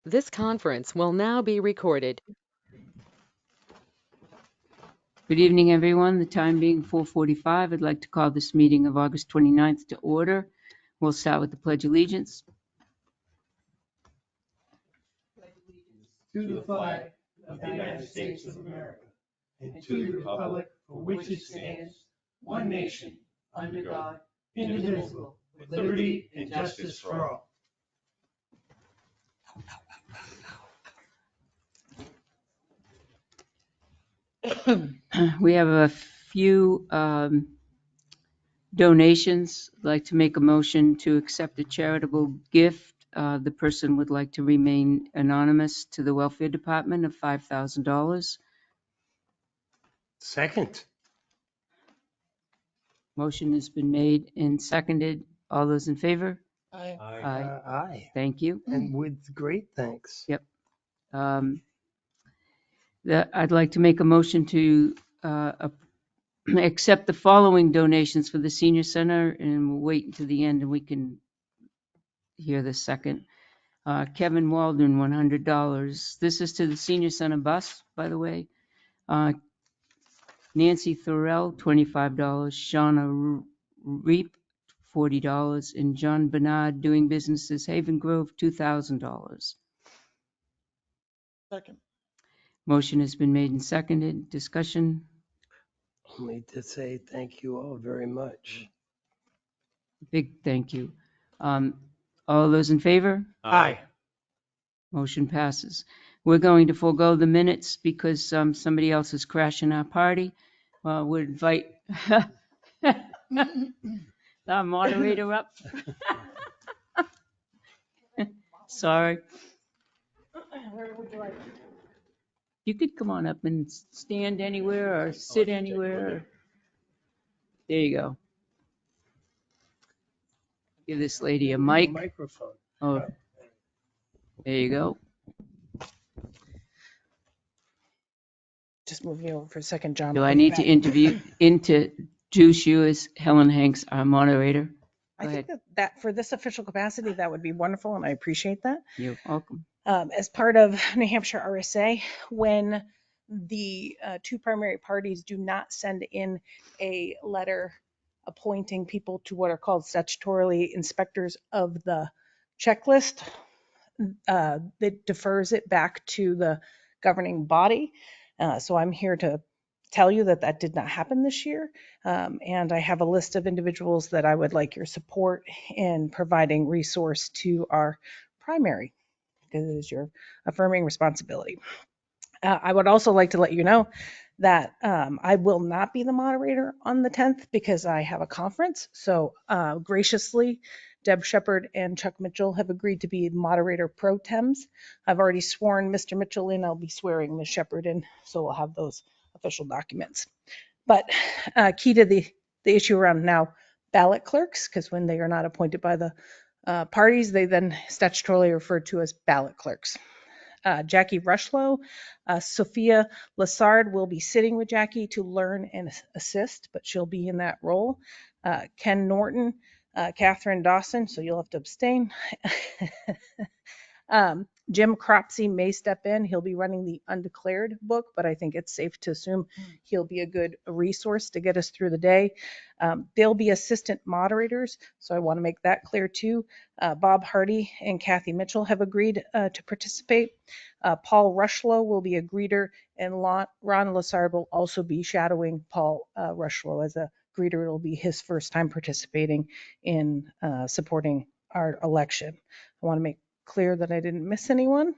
This conference will now be recorded. Good evening, everyone. The time being 4:45, I'd like to call this meeting of August 29th to order. We'll start with the Pledge of Allegiance. To the flag of the United States of America and to the republic for which it stands, one nation, under God, indivisible, with liberty and justice for all. We have a few donations. I'd like to make a motion to accept a charitable gift. The person would like to remain anonymous to the Welfare Department of $5,000. Second. Motion has been made and seconded. All those in favor? Aye. Aye. Aye. Thank you. And with great thanks. Yep. I'd like to make a motion to accept the following donations for the senior center, and we'll wait until the end and we can hear the second. Kevin Walden, $100. This is to the senior center bus, by the way. Nancy Thorell, $25. Shauna Reap, $40. And John Bernard, doing business as Haven Grove, $2,000. Second. Motion has been made and seconded. Discussion? Only to say thank you all very much. Big thank you. All those in favor? Aye. Motion passes. We're going to forego the minutes because somebody else is crashing our party. We'll invite our moderator up. Sorry. You could come on up and stand anywhere or sit anywhere. There you go. Give this lady a mic. Microphone. Oh, there you go. Just moving you over for a second, John. Do I need to introduce you as Helen Hanks, our moderator? I Go think ahead. that for this official capacity, that would be wonderful, and I appreciate that. You're welcome. As part of New Hampshire RSA, when the two primary parties do not send in a letter appointing people to what are called statutorily inspectors of the checklist, that defers it back to the governing body. So I'm here to tell you that that did not happen this year. And I have a list of individuals that I would like your support in providing resource to our primary, because it is your affirming responsibility. I would also like to let you know that I will not be the moderator on the 10th because I have a conference. So graciously, Deb Shepard and Chuck Mitchell have agreed to be moderator pro tems. I've already sworn Mr. Mitchell in. I'll be swearing Ms. Shepard in. So we'll have those official documents. But key to the issue around now ballot clerks, because when they are not appointed by the parties, they then statutorily referred to as ballot clerks. Jackie Rushlow, Sophia Lassard will be sitting with Jackie to learn and assist, but she'll be in that role. Ken Norton, Catherine Dawson, so you'll have to abstain. Jim Cropsey may step in. He'll be running the undeclared book, but I think it's safe to assume he'll be a good resource to get us through the day. They'll be assistant moderators, so I want to make that clear too. Bob Hardy and Kathy Mitchell have agreed to participate. Paul Rushlow will be a greeter, and Ron Lassard will also be shadowing Paul Rushlow as a greeter. It'll be his first time participating in supporting our election. I want to make clear that I didn't miss anyone.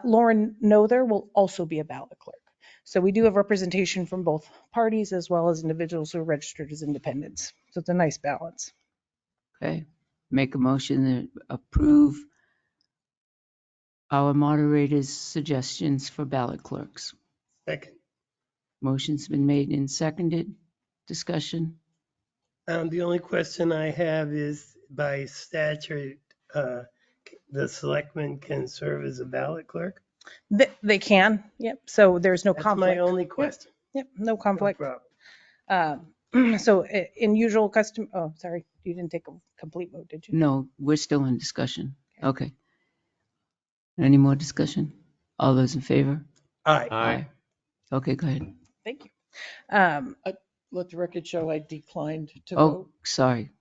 Lauren Nother will also be a ballot clerk. So we do have representation from both parties as well as individuals who are registered as independents. So it's a nice balance. Okay. Make a motion to approve our moderator's suggestions for ballot clerks. Second. Motion's been made and seconded. Discussion? The only question I have is by statute, the selectmen can serve as a ballot clerk? They can, yep. So there's no That's conflict. my only question. Yep, no No conflict. problem. So in usual custom, oh, sorry, you didn't take a complete vote, did you? No, we're still in discussion. Okay. Any more discussion? All those in favor? Aye. Aye. Okay, go ahead. Thank you. Let the record show I declined to Oh, vote. sorry,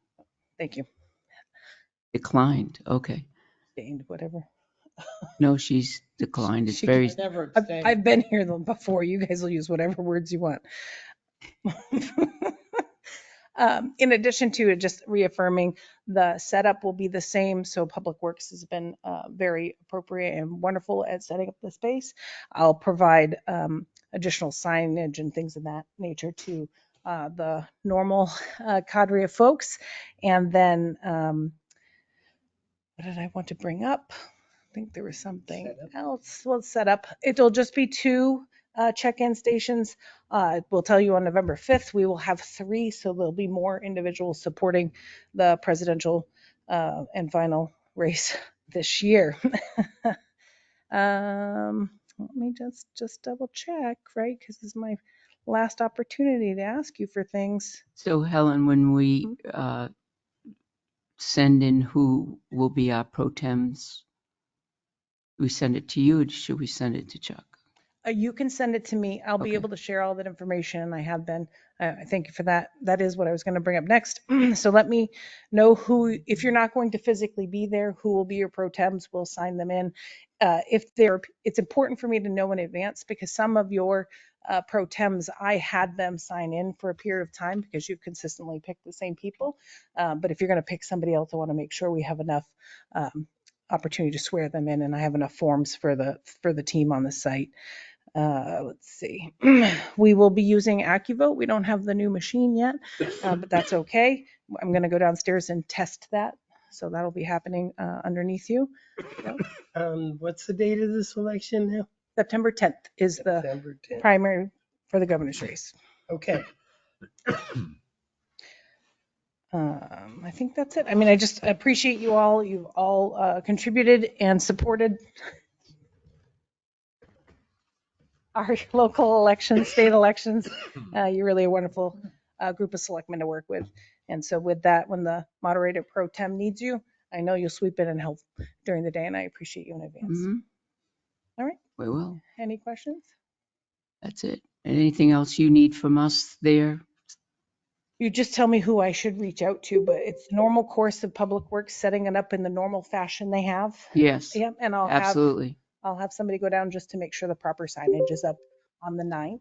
Thank you. declined. Okay. Abstained, whatever. No, she's declined. It's She very, I never I've, abstained. I've been here before. You guys will use whatever words you want. In addition to it, just reaffirming the setup will be the same. So Public Works has been very appropriate and wonderful at setting up the space. I'll provide additional signage and things of that nature to the normal cadre of folks. And then what did I want to bring up? I think there was something else. Well, set up. It'll just be 2 check-in stations. We'll tell you on November 5th, we will have 3, so there'll be more individuals supporting the presidential and final race this year. Let me just double check, right? Because this is my last opportunity to ask you for things. so Helen, when we send in who will be our pro tems, we send it to you or should we send it to Chuck? You can send it to me. I'll be Okay. able to share all that information, and I have been. I thank you for that. That is what I was going to bring up next. So let me know who, if you're not going to physically be there, who will be your pro tems. We'll sign them in. It's important for me to know in advance because some of your pro tems, I had them sign in for a period of time because you've consistently picked the same people. But if you're going to pick somebody else, I want to make sure we have enough opportunity to swear them in, and I have enough forms for the team on the site. Let's see. We will be using AccuVote. We don't have the new machine yet, but that's okay. I'm going to go downstairs and test that. So that'll be happening underneath you. What's the date of this election now? September 10th is the September 10th. primary for the governor's race. Okay. I think that's it. I mean, I just appreciate you all. You've all contributed and supported our local elections, state elections. You're really a wonderful group of selectmen to work with. And so with that, when the moderator pro tem needs you, I know you'll sweep in and help during the day, and I appreciate you in advance. Mhm. All right. We will. Any questions? That's it. Anything else you need from us there? You just tell me who I should reach out to, but it's normal course of Public Works, setting it up in the normal fashion they have. Yes, Yep. And I'll absolutely. have somebody go down just to make sure the proper signage is up on the 9th.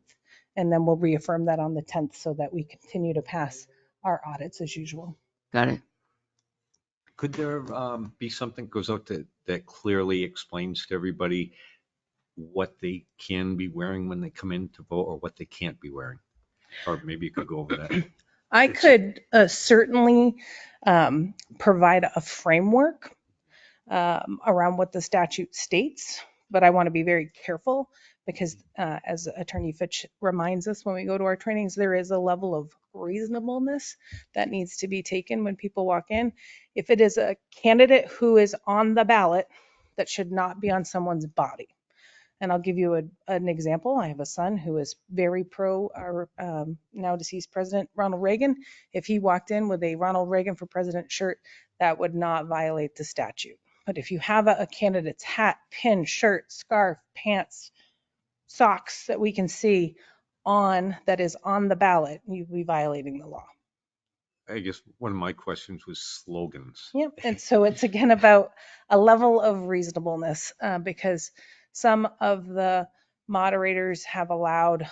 And then we'll reaffirm that on the 10th so that we continue to pass our audits as usual. Got it. Could there be something goes out that clearly explains to everybody what they can be wearing when they come in to vote or what they can't be wearing? Or maybe you could go over that. I could certainly provide a framework around what the statute states, but I want to be very careful because as Attorney Fitch reminds us when we go to our trainings, there is a level of reasonableness that needs to be taken when people walk in. If it is a candidate who is on the ballot, that should not be on someone's body. And I'll give you an example. I have a son who is very pro our now deceased President Ronald Reagan. If he walked in with a Ronald Reagan for President shirt, that would not violate the statute. But if you have a candidate's hat, pin, shirt, scarf, pants, socks that we can see on that is on the ballot, you'd be violating the law. I guess one of my questions was slogans. Yep. And so it's again about a level of reasonableness because some of the moderators have allowed,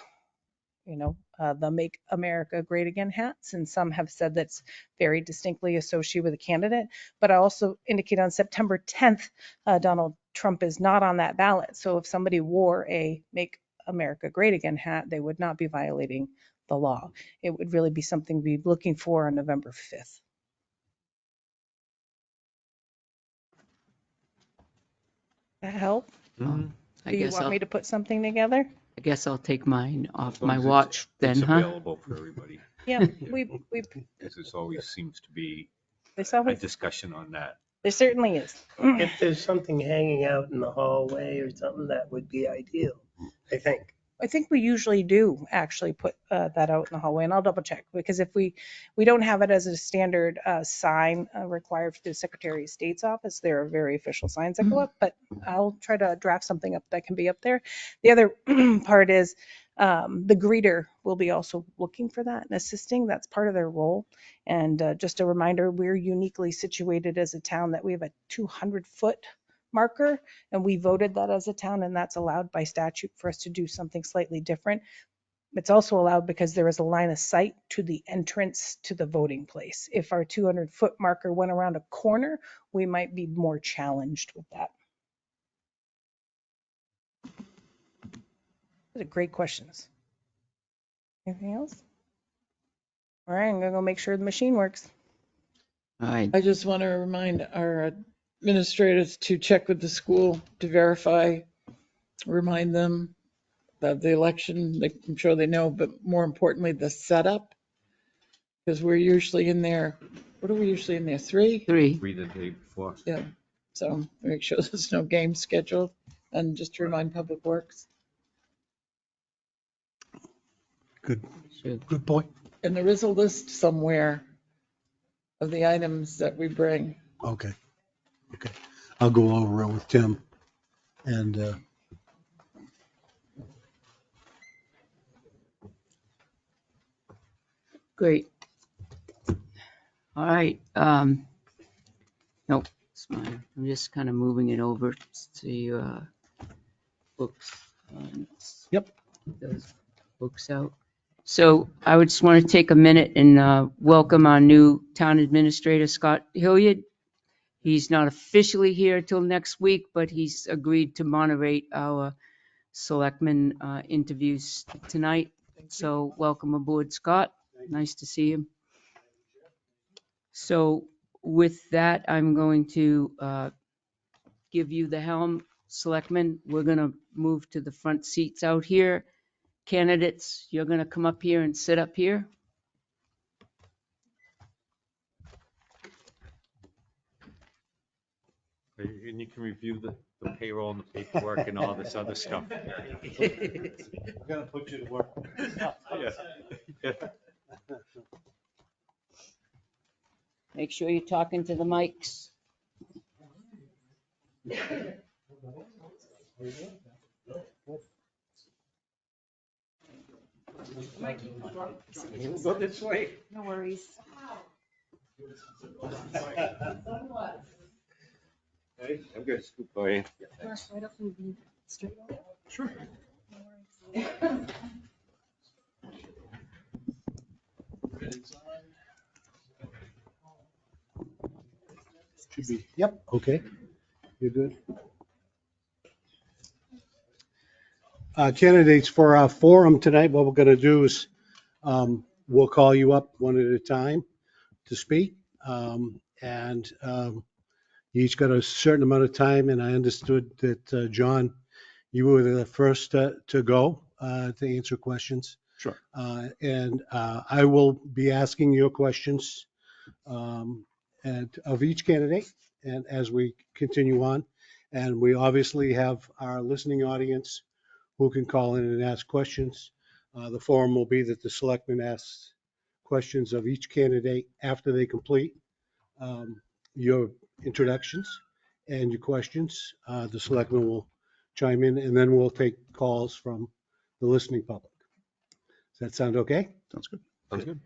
the Make America Great Again hats, and some have said that's very distinctly associated with a candidate. But I also indicate on September 10th, Donald Trump is not on that ballot. So if somebody wore a Make America Great Again hat, they would not be violating the law. It would really be something we'd be looking for on November 5th. That help? Mhm. I Do you guess want I'll, me to put something together? I guess I'll take mine off As long my as watch then, It's huh? available for everybody. Yeah, Because there always seems to be there's a always, discussion on that. there certainly is. If there's something hanging out in the hallway or something, that would be ideal, I think. I think we usually do actually put that out in the hallway, and I'll double check, because if we don't have it as a standard sign required for the Secretary of State's office, there are very official signs that go up, but I'll try to draft something up that can be up there. The other part is the greeter will be also looking for that and assisting. That's part of their role. And just a reminder, we're uniquely situated as a town that we have a 200-foot marker, and we voted that as a town, and that's allowed by statute for us to do something slightly different. It's also allowed because there is a line of sight to the entrance to the voting place. If our 200-foot marker went around a corner, we might be more challenged with that. Those are great questions. Anything else? All right, I'm gonna go make sure the machine works. All right. I just want to remind our administrators to check with the school to verify, remind them of the election. I'm sure they know, but more importantly, the setup. Because we're usually in there, what are we usually in there? 3? 3. Read the day before. Yeah. So make sure there's no game scheduled, and just to remind Public Works. Good point. And there is a list somewhere of the items that we bring. Okay. Okay. I'll go over it with Tim and, Great. All right. Nope, it's fine. I'm just kind of moving it over to books. Yep. Those books out. So I would just want to take a minute and welcome our new town administrator, Scott Hilliard. He's not officially here till next week, but he's agreed to moderate our selectmen interviews tonight. So welcome aboard, Scott. Nice to see you. So with that, I'm going to give you the helm, selectmen. We're going to move to the front seats out here. Candidates, you're going to come up here and sit up here. And you can review the payroll and the paperwork and all this other stuff. I'm gonna put you to work. Yeah. Make sure you're talking to the mics. Go this way. No worries. Hey, I'm gonna scoop by you. Right up and be straight over. Sure. Should be, yep, okay. You're good. Candidates for our forum tonight, what we're gonna do is, we'll call you up one at a time to speak. You each got a certain amount of time, and I understood that, John, you were the first to go to answer questions. Sure. I will be asking your questions of each candidate and as we continue on. And we obviously have our listening audience who can call in and ask questions. The forum will be that the selectmen ask questions of each candidate after they complete your introductions and your questions. The selectmen will chime in, and then we'll take calls from the listening public. Does that sound okay? Sounds good. Sounds good.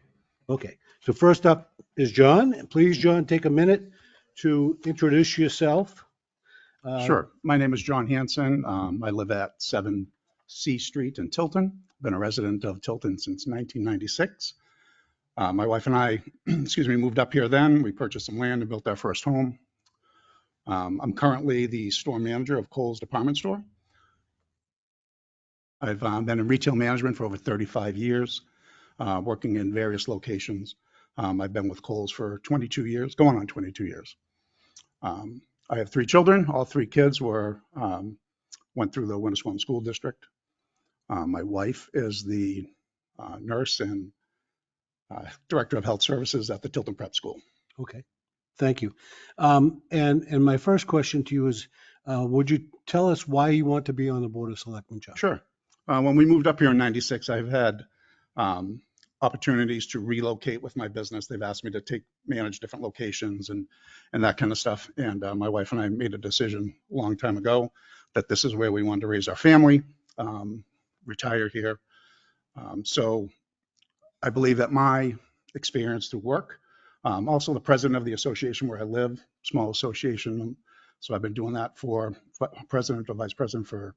Okay, so first up is John. Please, John, take a minute to introduce yourself. Sure. My name is John Hanson. I live at 7 C Street in Tilton. Been a resident of Tilton since 1996. My wife and I, moved up here then. We purchased some land and built our first home. I'm currently the store manager of Kohl's department store. I've been in retail management for over 35 years, working in various locations. I've been with Kohl's for 22 years, going on 22 years. I have 3 children. All 3 kids went through the Winnisquam School District. My wife is the nurse and director of health services at the Tilton Prep School. Okay, thank you. And my first question to you is, would you tell us why you want to be on the Board of Selectmen, John? Sure. When we moved up here in 96, I've had opportunities to relocate with my business. They've asked me to manage different locations and that kind of stuff. And my wife and I made a decision a long time ago that this is where we wanted to raise our family, retire here. So I believe that my experience through work, also the president of the association where I live, small association. So I've been doing that for president or vice president for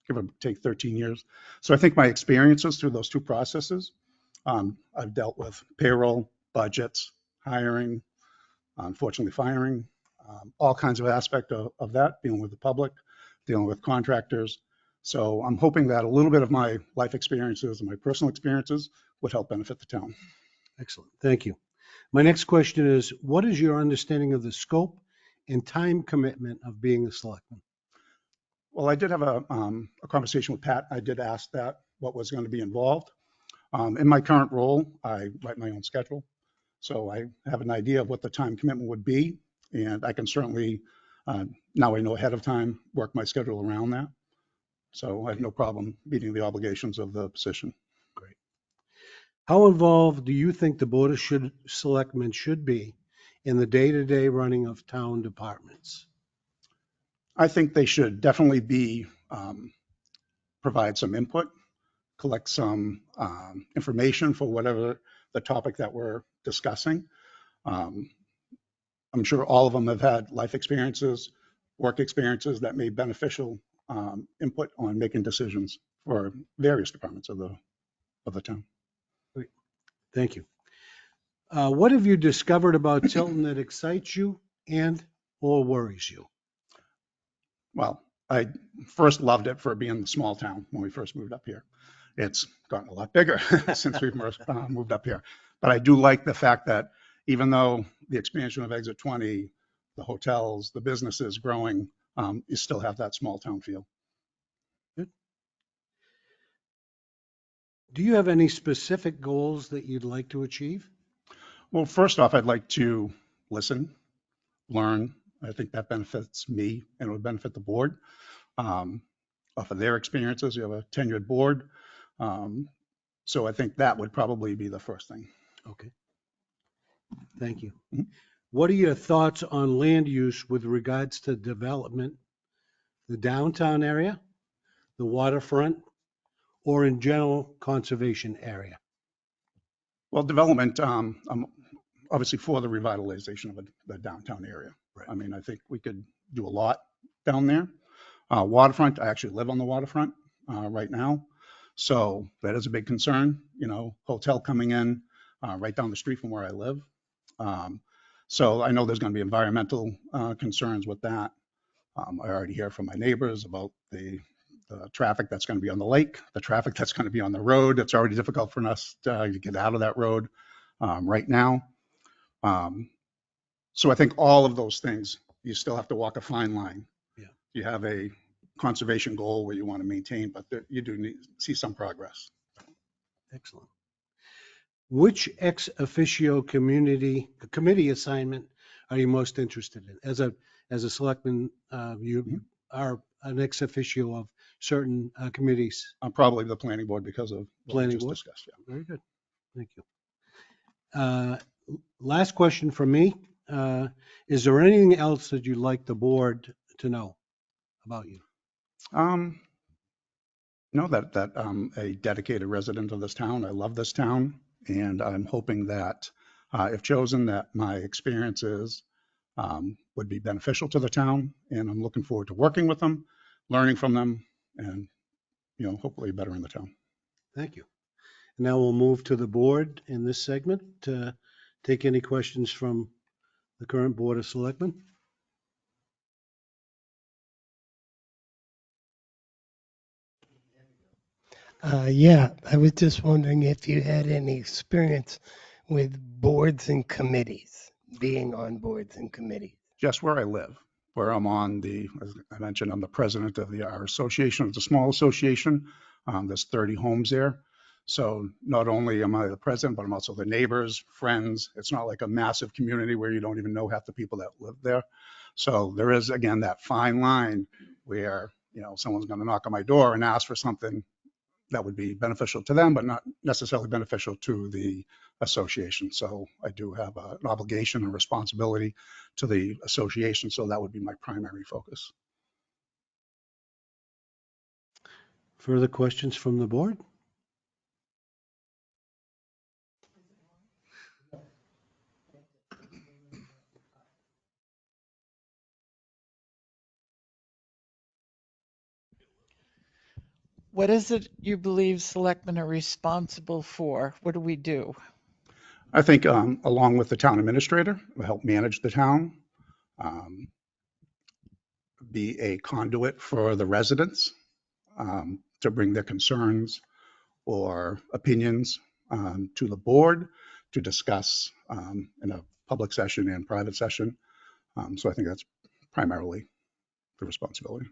give or take 13 years. So I think my experiences through those two processes, I've dealt with payroll, budgets, hiring, unfortunately firing, all kinds of aspect of that, dealing with the public, dealing with contractors. So I'm hoping that a little bit of my life experiences and my personal experiences would help benefit the town. Excellent. Thank you. My next question is, what is your understanding of the scope and time commitment of being a selectman? Well, I did have a conversation with Pat. I did ask that what was going to be involved. In my current role, I write my own schedule. So I have an idea of what the time commitment would be. And I can certainly, now I know ahead of time, work my schedule around that. So I have no problem meeting the obligations of the position. Great. How involved do you think the Board of Selectmen should be in the day-to-day running of town departments? I think they should definitely be, provide some input, collect some information for whatever the topic that we're discussing. I'm sure all of them have had life experiences, work experiences that may beneficial input on making decisions for various departments of the town. Great. Thank you. What have you discovered about Tilton that excites you and or worries you? Well, I first loved it for being a small town when we first moved up here. It's gotten a lot bigger since we've moved up here. But I do like the fact that even though the expansion of Exit 20, the hotels, the businesses growing, you still have that small town feel. Good. Do you have any specific goals that you'd like to achieve? Well, first off, I'd like to listen, learn. I think that benefits me and it would benefit the board. Off of their experiences, you have a tenured board. So I think that would probably be the first thing. Okay. Thank you. Mhm. What are your thoughts on land use with regards to development, the downtown area, the waterfront, or in general conservation area? Well, development, I'm obviously for the revitalization of the downtown area. Right. I mean, I think we could do a lot down there. Waterfront, I actually live on the waterfront right now. So that is a big concern, hotel coming in right down the street from where I live. So I know there's going to be environmental concerns with that. I already hear from my neighbors about the traffic that's going to be on the lake, the traffic that's going to be on the road. It's already difficult for us to get out of that road right now. So I think all of those things, you still have to walk a fine line. Yeah. You have a conservation goal where you want to maintain, but you do need to see some progress. Excellent. Which ex officio committee assignment are you most interested in? As a selectman, you are an ex officio of certain committees. Probably the planning board because of what we Planning just board? discussed. Yeah. Very good. Thank you. Last question from me. Is there anything else that you'd like the board to know about you? That I'm a dedicated resident of this town. I love this town, and I'm hoping that if chosen, that my experiences would be beneficial to the town, and I'm looking forward to working with them, learning from them, and hopefully bettering the town. Thank you. Now we'll move to the board in this segment to take any questions from the current Board of Selectmen. Yeah, I was just wondering if you had any experience with boards and committees, being on boards and committees. Just where I live, where I'm on as I mentioned, I'm the president of our association. It's a small association. There's 30 homes there. So not only am I the president, but I'm also the neighbors, friends. It's not like a massive community where you don't even know half the people that live there. So there is, again, that fine line where, someone's going to knock on my door and ask for something that would be beneficial to them, but not necessarily beneficial to the association. So I do have an obligation and responsibility to the association. So that would be my primary focus. Further questions from the board? What is it you believe selectmen are responsible for? What do we do? I think along with the town administrator, will help manage the town, um, be a conduit for the residents to bring their concerns or opinions to the board to discuss in a public session and private session. So I think that's primarily the responsibility.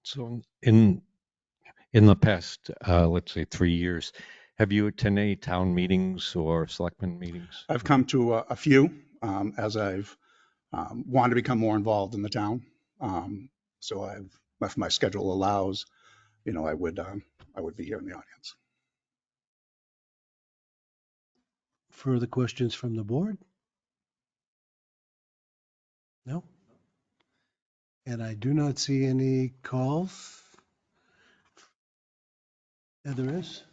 So in the past, let's say 3 years, have you attended any town meetings or selectmen meetings? I've come to a few as I've wanted to become more involved in the town. So I've, if my schedule allows, I would be here in the audience. Further questions from the board? No? And I do not see any calls. Yeah, there is.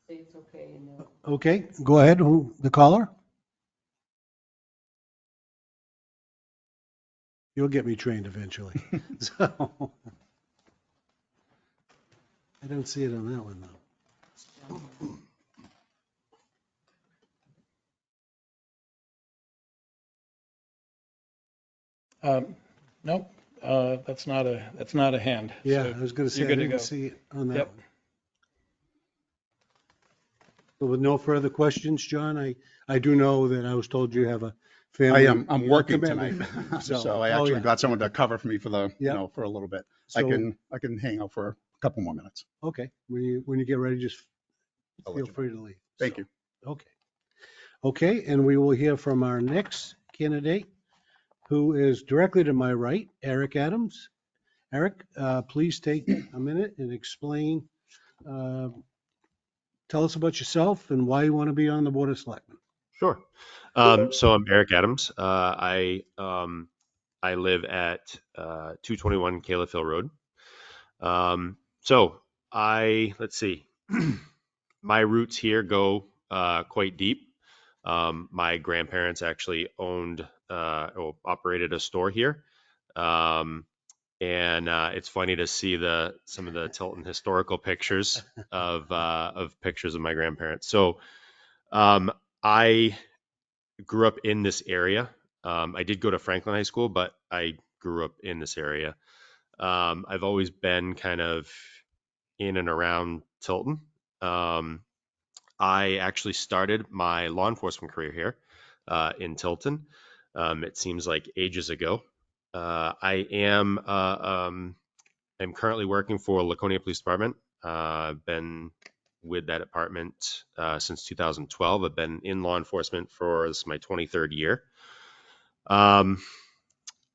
Say it's okay. And Okay, go ahead. Who, the caller? You'll get me trained eventually. So I don't see it on that one though. Nope, that's not a hand. Yeah, So I was going to say, you're I good to didn't go. see it on that Yep. one. So with no further questions, John, I do know that I was told you have a family. I'm working tonight, commitment. so I Oh, actually yeah. got someone to cover for me for the, Yeah. for a little bit. So, I can hang out for a couple more minutes. okay, when you get ready, just I'll let feel you know. free to leave. Thank So, you. Okay. Okay, and we will hear from our next candidate, who is directly to my right, Eric Adams. Eric, please take a minute and explain, tell us about yourself and why you want to be on the Board of Selectmen. Sure. So I'm Eric Adams. I live at 221 Caliph Hill Road. Let's see. My roots here go quite deep. My grandparents actually owned or operated a store here. And it's funny to see some of the Tilton historical pictures of pictures of my grandparents. So I grew up in this area. I did go to Franklin High School, but I grew up in this area. I've always been kind of in and around Tilton. I actually started my law enforcement career here in Tilton. It seems like ages ago. I'm currently working for Laconia Police Department. I've been with that department since 2012. I've been in law enforcement for this is my 23rd year.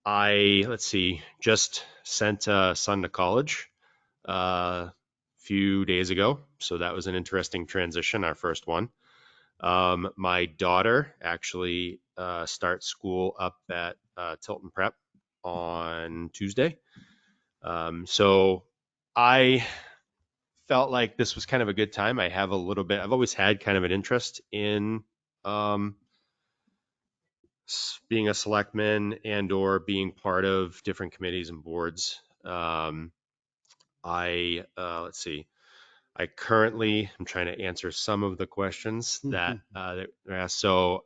Let's see, just sent a son to college a few days ago. So that was an interesting transition, our first one. My daughter actually starts school up at Tilton Prep on Tuesday. So I felt like this was kind of a good time. I've always had kind of an interest in being a selectman and or being part of different committees and boards. Let's see. I'm trying to answer some of the questions that were asked. So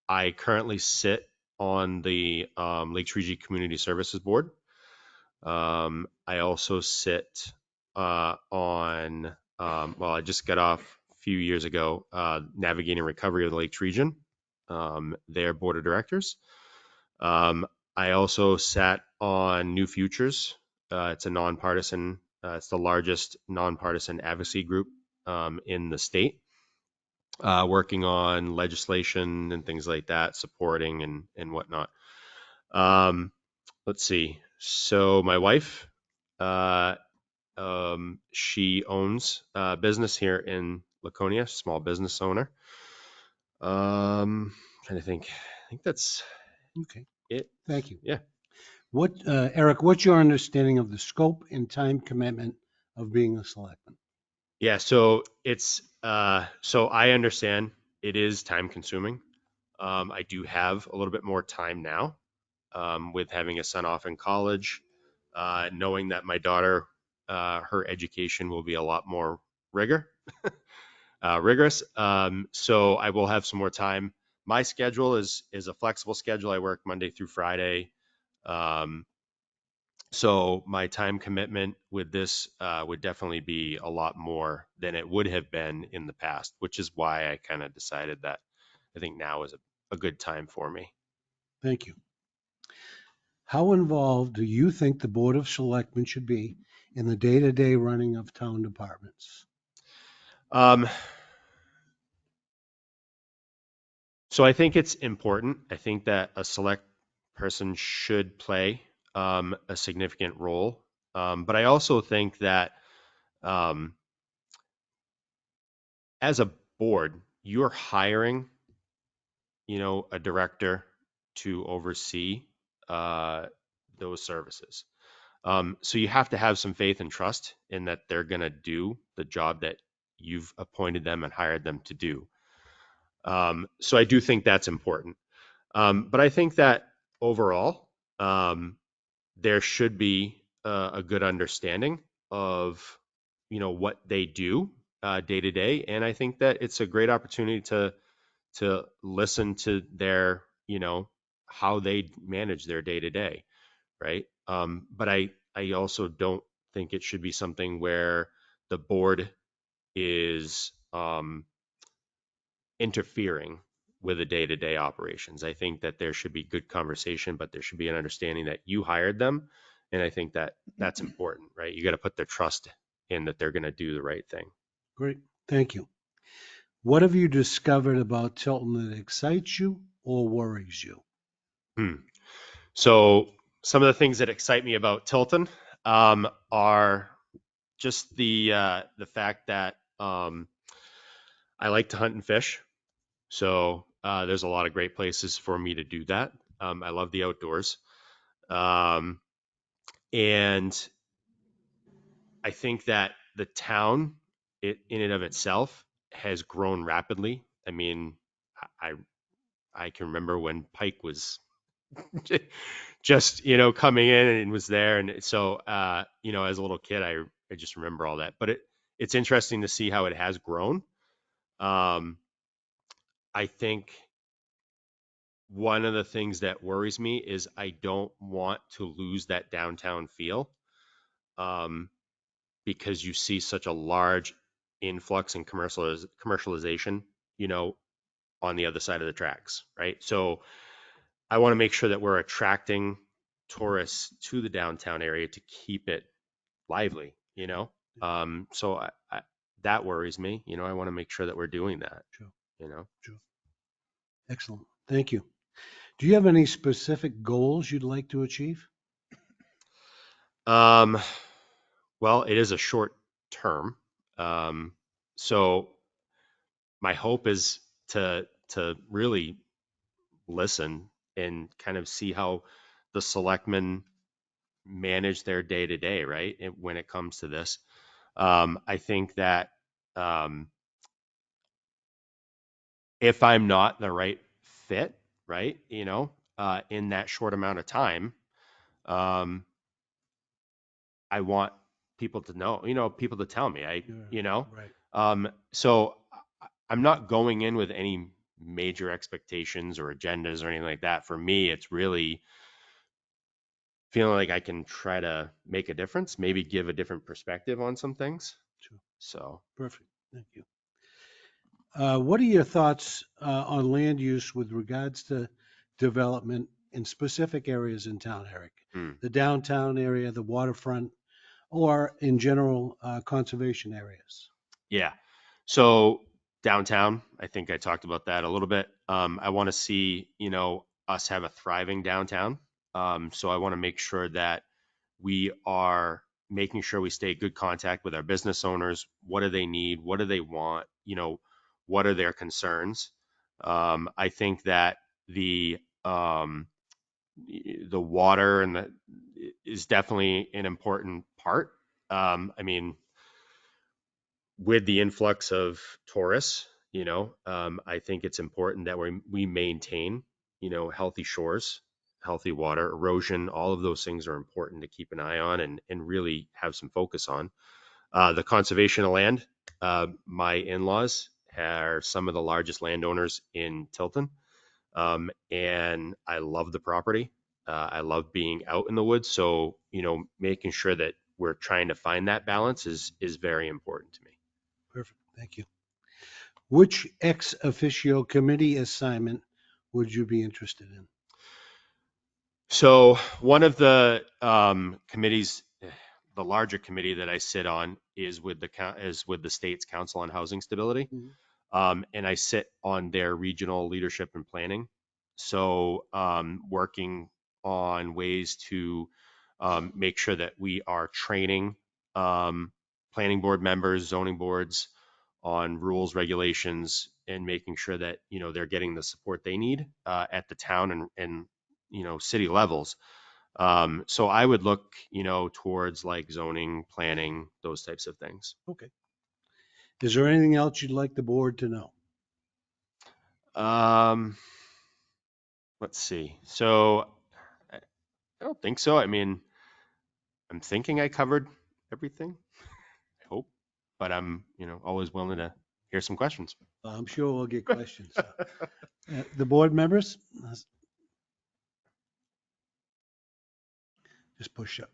I currently sit on the Lakes Region Community Services Board. I also sit on, I just got off a few years ago, Navigating Recovery of the Lakes Region, their board of directors. I also sat on New Futures. It's a nonpartisan, it's the largest nonpartisan advocacy group in the state, working on legislation and things like that, supporting and whatnot. let's see. So my wife, she owns a business here in Laconia, small business owner. Trying to think. I think that's Okay, it. thank you. Yeah. Eric, what's your understanding of the scope and time commitment of being a selectman? Yeah. So it's, so I understand it is time consuming. I do have a little bit more time now, with having a son off in college, knowing that my daughter, her education will be a lot more rigorous. So I will have some more time. My schedule is a flexible schedule. I work Monday through Friday. Um, so my time commitment with this would definitely be a lot more than it would have been in the past, which is why I kind of decided that I think now is a good time for me. Thank you. How involved do you think the Board of Selectmen should be in the day-to-day running of town departments? Um, so I think it's important. I think that a select person should play a significant role. But I also think that um, as a board, you're hiring, a director to oversee uh, those services. So you have to have some faith and trust in that they're going to do the job that you've appointed them and hired them to do. So I do think that's important. But I think that overall, there should be a good understanding of, what they do day to day, and I think that it's a great opportunity to listen to their, how they manage their day to day, right? But I also don't think it should be something where the board is interfering with the day-to-day operations. I think that there should be good conversation, but there should be an understanding that you hired them, and I think that that's important, right? You got to put their trust in that they're going to do the right thing. Great, thank you. What have you discovered about Tilton that excites you or worries you? So some of the things that excite me about Tilton are just the fact that I like to hunt and fish. So there's a lot of great places for me to do that. I love the outdoors. Um, and I think that the town, in and of itself, has grown rapidly. I mean, I I can remember when Pike was just coming in and was there, and so as a little kid, I just remember all that. But it's interesting to see how it has grown. Um, I think one of the things that worries me is I don't want to lose that downtown feel, um, because you see such a large influx in commercialization, on the other side of the tracks, right? So I want to make sure that we're attracting tourists to the downtown area to keep it lively. So that worries me. I want to make sure that we're doing that. Sure, You know. sure. Excellent, thank you. Do you have any specific goals you'd like to achieve? Um, well, it is a short term. So my hope is to really listen and kind of see how the selectmen manage their day to day, right? When it comes to this, I think that um, if I'm not the right fit, right, in that short amount of time, um, I want people to know, people to tell me, Right. so I'm not going in with any major expectations or agendas or anything like that. For me, it's really feeling like I can try to make a difference, maybe give a different perspective on some things. Sure. So, Perfect, thank you. What are your thoughts on land use with regards to development in specific areas in town, Eric? hmm, The downtown area, the waterfront, or in general, conservation areas? yeah. So downtown, I think I talked about that a little bit. I want to see, us have a thriving downtown. So I want to make sure that we are making sure we stay in good contact with our business owners. What do they need? What do they want? What are their concerns? I think that um, the water is definitely an important part. I mean, with the influx of tourists, I think it's important that we maintain, healthy shores, healthy water, erosion. All of those things are important to keep an eye on and really have some focus on. The conservation of land. My in-laws are some of the largest landowners in Tilton, and I love the property. I love being out in the woods. So, making sure that we're trying to find that balance is very important to me. Perfect, thank you. Which ex officio committee assignment would you be interested in? So one of the committees, the larger committee that I sit on is with the state's Council on Housing Stability, and I sit on their regional leadership and planning. So working on ways to make sure that we are training planning board members, zoning boards on rules, regulations, and making sure that they're getting the support they need at the town and city levels. So I would look towards like zoning, planning, those types of things. Okay. Is there anything else you'd like the board to know? Let's see. So I don't think so. I mean, I'm thinking I covered everything. I hope, but I'm always willing to hear some questions. I'm sure we'll get questions. The board members? Just push up.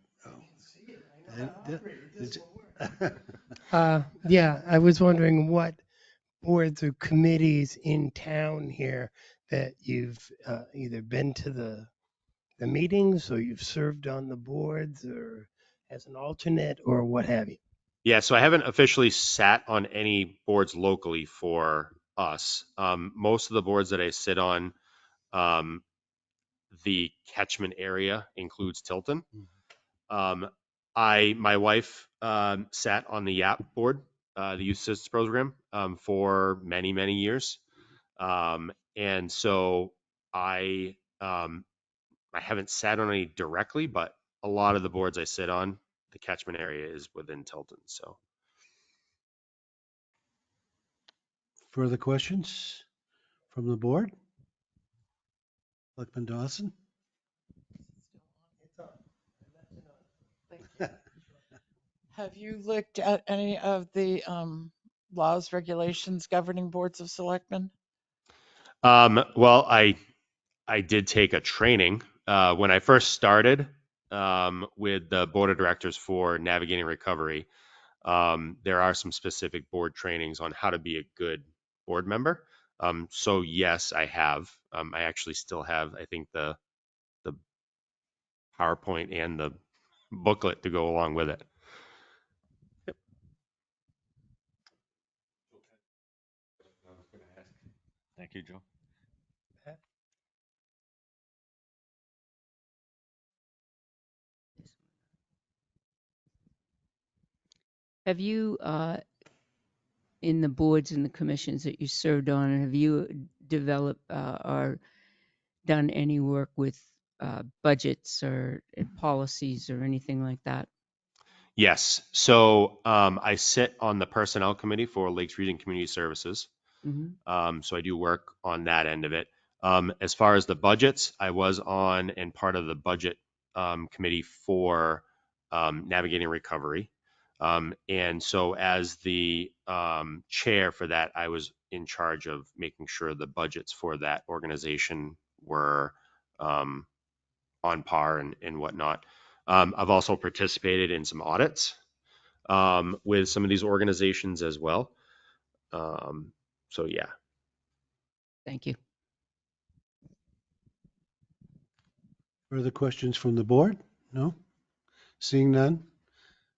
Yeah, I was wondering what boards or committees in town here that you've either been to the meetings or you've served on the boards or as an alternate or what have you. Yeah, so I haven't officially sat on any boards locally for us. Most of the boards that I sit on, the catchment area includes Tilton. My wife sat on the YAP board, the Youth Assistance Program, for many, many years. And so I haven't sat on any directly, but a lot of the boards I sit on, the catchment area is within Tilton. So Further questions from the board? Selectman Dawson? Have you looked at any of the laws, regulations governing boards of selectmen? well, I did take a training when I first started with the board of directors for navigating recovery. There are some specific board trainings on how to be a good board member. So yes, I have. I actually still have, I think, the PowerPoint and the booklet to go along with it. Thank you, Joe. Have you, in the boards and the commissions that you served on, have you developed or done any work with budgets or policies or anything like that? Yes. So I sit on the personnel committee for Lakes Region Community Services. So I do work on that end of it. As far as the budgets, I was on and part of the budget committee for navigating recovery. And so as the chair for that, I was in charge of making sure the budgets for that organization were on par and whatnot. I've also participated in some audits with some of these organizations as well. So yeah. Thank you. Further questions from the board? No? Seeing none?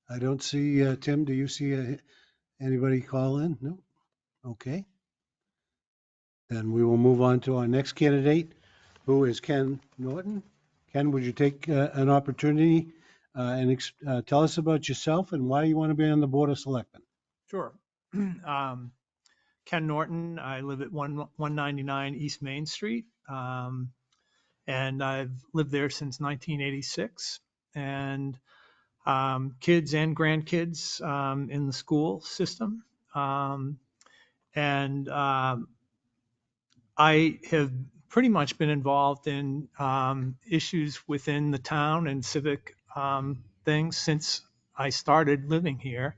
I don't see, Tim, do you see anybody call in? No? Okay. Then we will move on to our next candidate, who is Ken Norton. Ken, would you take an opportunity and tell us about yourself and why you want to be on the Board of Selectmen? Sure. Ken Norton. I live at 199 East Main Street. And I've lived there since 1986. And kids and grandkids in the school system. And I have pretty much been involved in issues within the town and civic things since I started living here.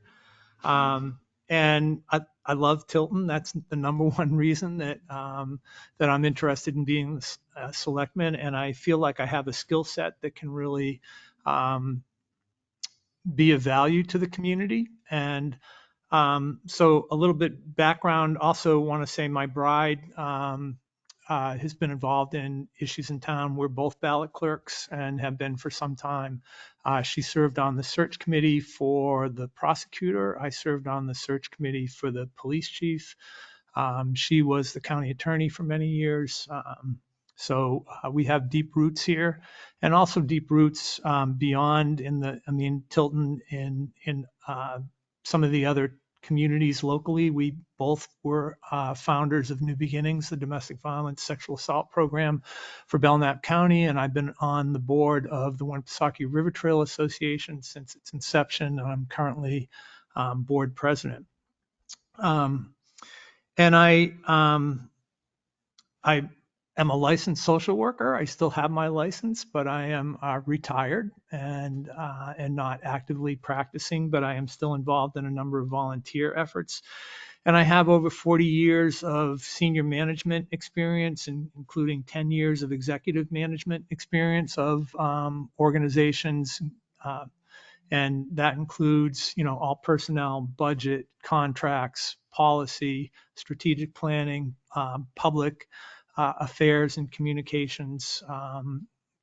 And I love Tilton. That's the number one reason that that I'm interested in being a selectman. And I feel like I have a skill set that can really be of value to the community. And so a little bit background. Also, want to say my bride has been involved in issues in town. We're both ballot clerks and have been for some time. She served on the search committee for the prosecutor. I served on the search committee for the police chief. She was the county attorney for many years. So we have deep roots here, and also deep roots beyond Tilton in some of the other communities locally. We both were founders of New Beginnings, the domestic violence sexual assault program for Belknap County, and I've been on the board of the Winnipesaukee River Trail Association since its inception, and I'm currently board president. And I am a licensed social worker. I still have my license, but I am retired and not actively practicing, but I am still involved in a number of volunteer efforts. And I have over 40 years of senior management experience, including 10 years of executive management experience of organizations. And that includes, all personnel, budget, contracts, policy, strategic planning, public affairs and communications,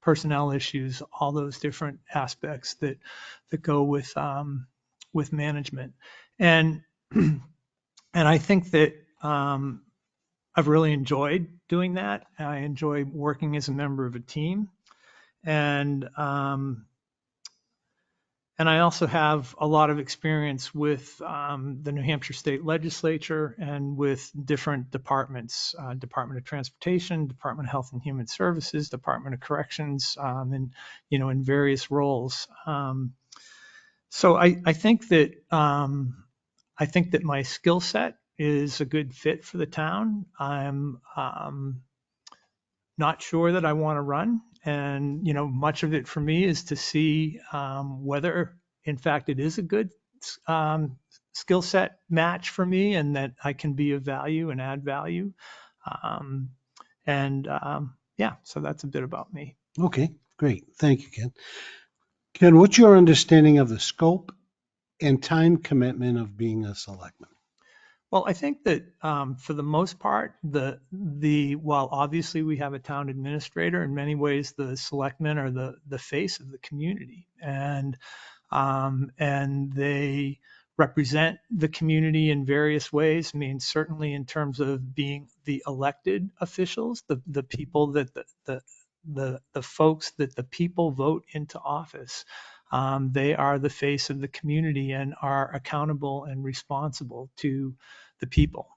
personnel issues, all those different aspects that go with management. And and I think that I've really enjoyed doing that. I enjoy working as a member of a team, and I also have a lot of experience with the New Hampshire State Legislature and with different departments, Department of Transportation, Department of Health and Human Services, Department of Corrections, and, in various roles. So I think that my skill set is a good fit for the town. I'm not sure that I want to run. And, much of it for me is to see whether, in fact, it is a good skill set match for me and that I can be of value and add value. So that's a bit about me. Okay, great. Thank you, Ken. Ken, what's your understanding of the scope and time commitment of being a selectman? Well, I think that for the most part, while obviously we have a town administrator, in many ways the selectmen are the face of the community, and they represent the community in various ways. I mean, certainly in terms of being the elected officials, the people that the folks that the people vote into office. They are the face of the community and are accountable and responsible to the people.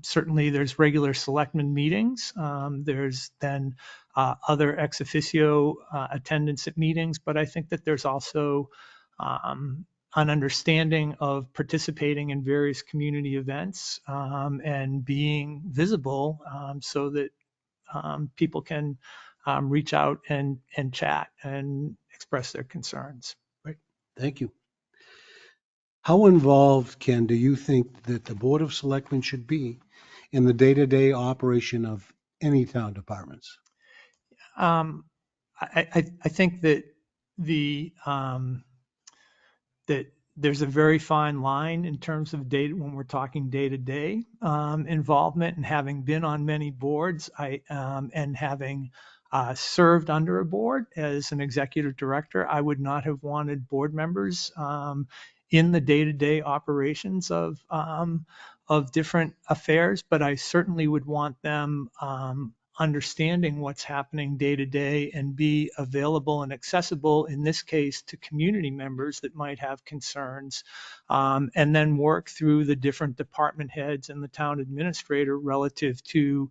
Certainly there's regular selectmen meetings. There's then other ex officio attendance at meetings, but I think that there's also an understanding of participating in various community events and being visible so that people can reach out and chat and express their concerns. Right. Thank you. How involved, Ken, do you think that the Board of Selectmen should be in the day-to-day operation of any town departments? I think that that there's a very fine line in terms of data when we're talking day-to-day involvement, and having been on many boards, and having served under a board as an executive director, I would not have wanted board members in the day-to-day operations of different affairs, but I certainly would want them understanding what's happening day to day and be available and accessible, in this case, to community members that might have concerns, and then work through the different department heads and the town administrator relative to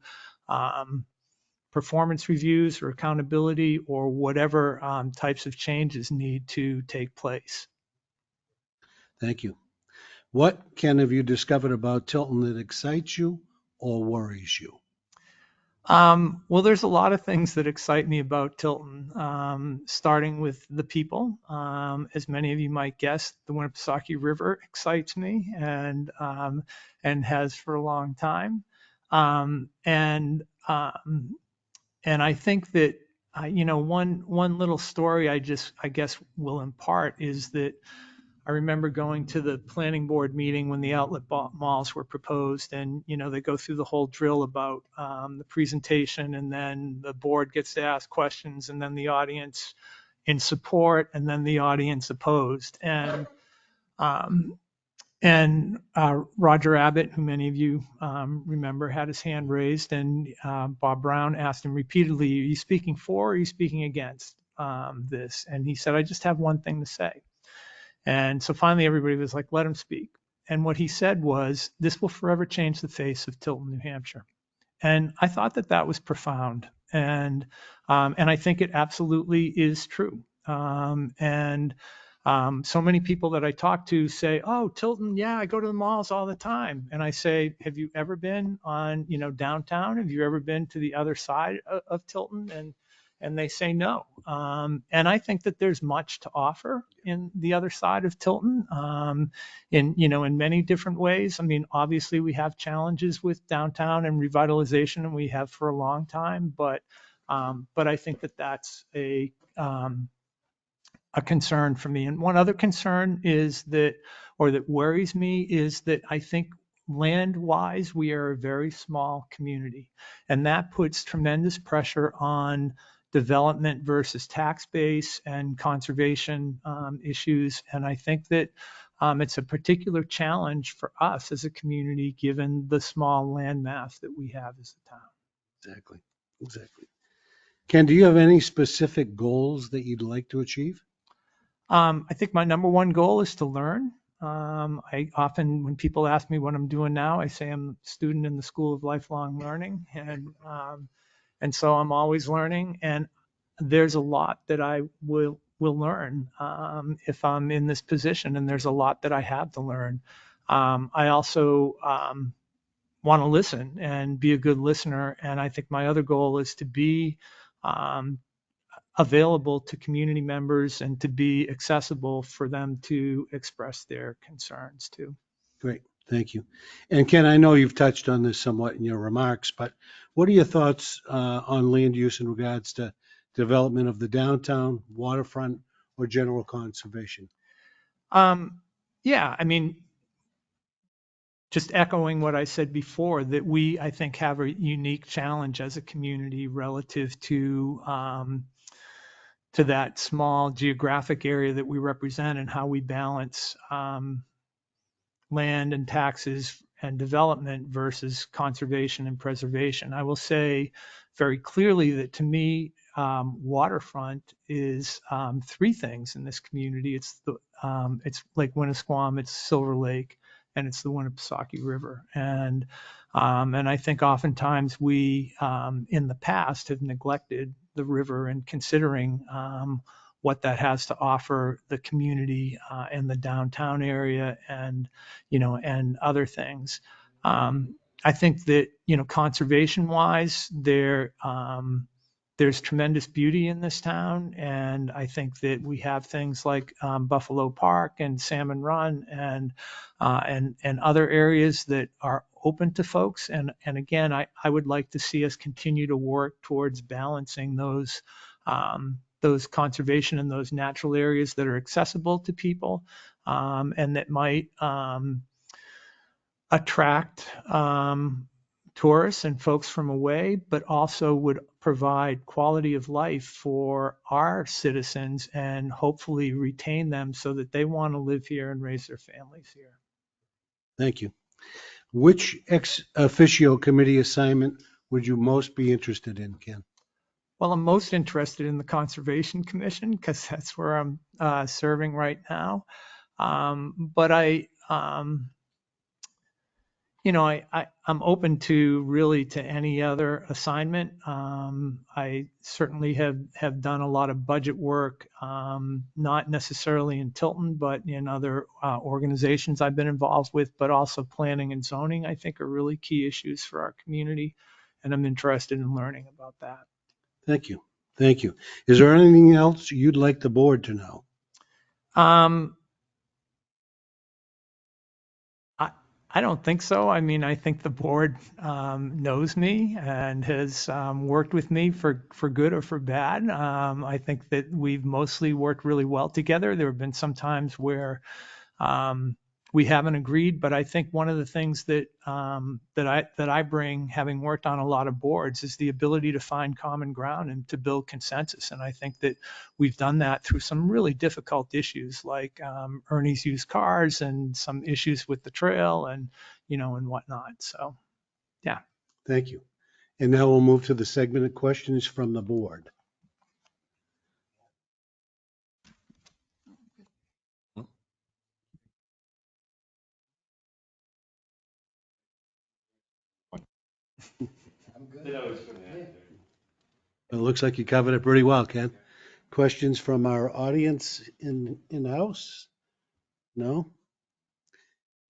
performance reviews or accountability or whatever types of changes need to take place. Thank you. What, Ken, have you discovered about Tilton that excites you or worries you? Well, there's a lot of things that excite me about Tilton, starting with the people. As many of you might guess, the Winnipesaukee River excites me and has for a long time. And I think that, one little story I guess will impart is that I remember going to the planning board meeting when the outlet malls were proposed, and they go through the whole drill about the presentation, and then the board gets to ask questions, and then the audience in support, and then the audience opposed. And Roger Abbott, who many of you remember, had his hand raised, and Bob Brown asked him repeatedly, "Are you speaking for or are you speaking against this?" And he said, "I just have one thing to say." And so finally, everybody was like, "Let him speak." And what he said was, "This will forever change the face of Tilton, New Hampshire." And I thought that that was profound. And I think it absolutely is true. So many people that I talk to say, "Oh, Tilton, yeah, I go to the malls all the time." And I say, "Have you ever been on, downtown? Have you ever been to the other side of Tilton?" And they say no. And I think that there's much to offer in the other side of Tilton, in many different ways. I mean, obviously we have challenges with downtown and revitalization, and we have for a long time, but I think that that's a concern for me. And one other concern is that, or that worries me, is that I think land-wise, we are a very small community, and that puts tremendous pressure on development versus tax base and conservation issues. And I think that it's a particular challenge for us as a community, given the small land mass that we have as a town. Exactly. Ken, do you have any specific goals that you'd like to achieve? I think my number one goal is to learn. I often, when people ask me what I'm doing now, I say I'm a student in the School of Lifelong Learning, and so I'm always learning. And there's a lot that I will learn if I'm in this position, and there's a lot that I have to learn. I also want to listen and be a good listener, and I think my other goal is to be available to community members and to be accessible for them to express their concerns too. Great, thank you. And Ken, I know you've touched on this somewhat in your remarks, but what are your thoughts on land use in regards to development of the downtown, waterfront, or general conservation? Yeah, I mean, just echoing what I said before, that we, I think, have a unique challenge as a community relative to that small geographic area that we represent, and how we balance land and taxes and development versus conservation and preservation. I will say very clearly that, to me, waterfront is three things in this community. It's Lake Winnisquam, it's Silver Lake, and it's the Winnipesaukee River. And I think oftentimes we, in the past, have neglected the river and considering what that has to offer the community and the downtown area, and other things. I think that conservation wise, there's tremendous beauty in this town, and I think that we have things like Buffalo Park and Salmon Run and other areas that are open to folks. And again, I would like to see us continue to work towards balancing those conservation and those natural areas that are accessible to people, and that might attract tourists and folks from away, but also would provide quality of life for our citizens and hopefully retain them so that they want to live here and raise their families here. Thank you. Which ex officio committee assignment would you most be interested in, Ken? Well, I'm most interested in the Conservation Commission because that's where I'm serving right now. But I'm open to really to any other assignment. I certainly have done a lot of budget work, not necessarily in Tilton, but in other organizations I've been involved with, but also planning and zoning, I think are really key issues for our community. And I'm interested in learning about that. Thank you. Thank you. Is there anything else you'd like the board to know? Um, I don't think so. I mean, I think the board knows me and has worked with me for good or for bad. I think that we've mostly worked really well together. There have been some times where we haven't agreed, but I think one of the things that I bring, having worked on a lot of boards, is the ability to find common ground and to build consensus. And I think that we've done that through some really difficult issues like Ernie's used cars and some issues with the trail and whatnot. So, yeah. Thank you. And now we'll move to the segment of questions from the board. It looks like you covered it pretty well, Ken. Questions from our audience in-house? No?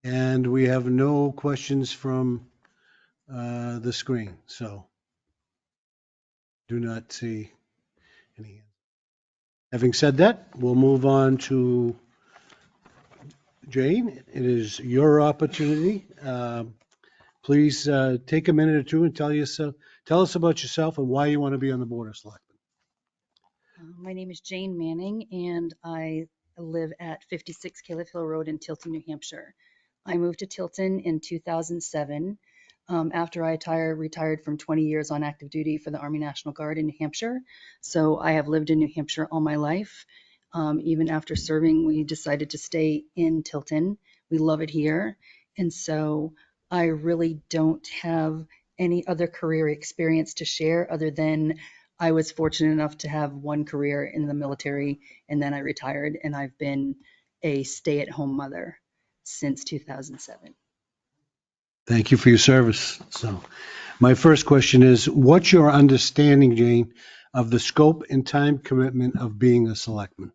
And we have no questions from the screen, so do not see any. Having said that, we'll move on to Jane. It is your opportunity. Please take a minute or two and tell us about yourself and why you want to be on the Board of Selectmen. My name is Jane Manning, and I live at 56 Caleb Hill Road in Tilton, New Hampshire. I moved to Tilton in 2007 after I retired from 20 years on active duty for the Army National Guard in New Hampshire. So I have lived in New Hampshire all my life. Even after serving, we decided to stay in Tilton. We love it here. And so I really don't have any other career experience to share other than I was fortunate enough to have one career in the military, and then I retired, and I've been a stay-at-home mother since 2007. Thank you for your service. So my first question is, what's your understanding, Jane, of the scope and time commitment of being a selectman?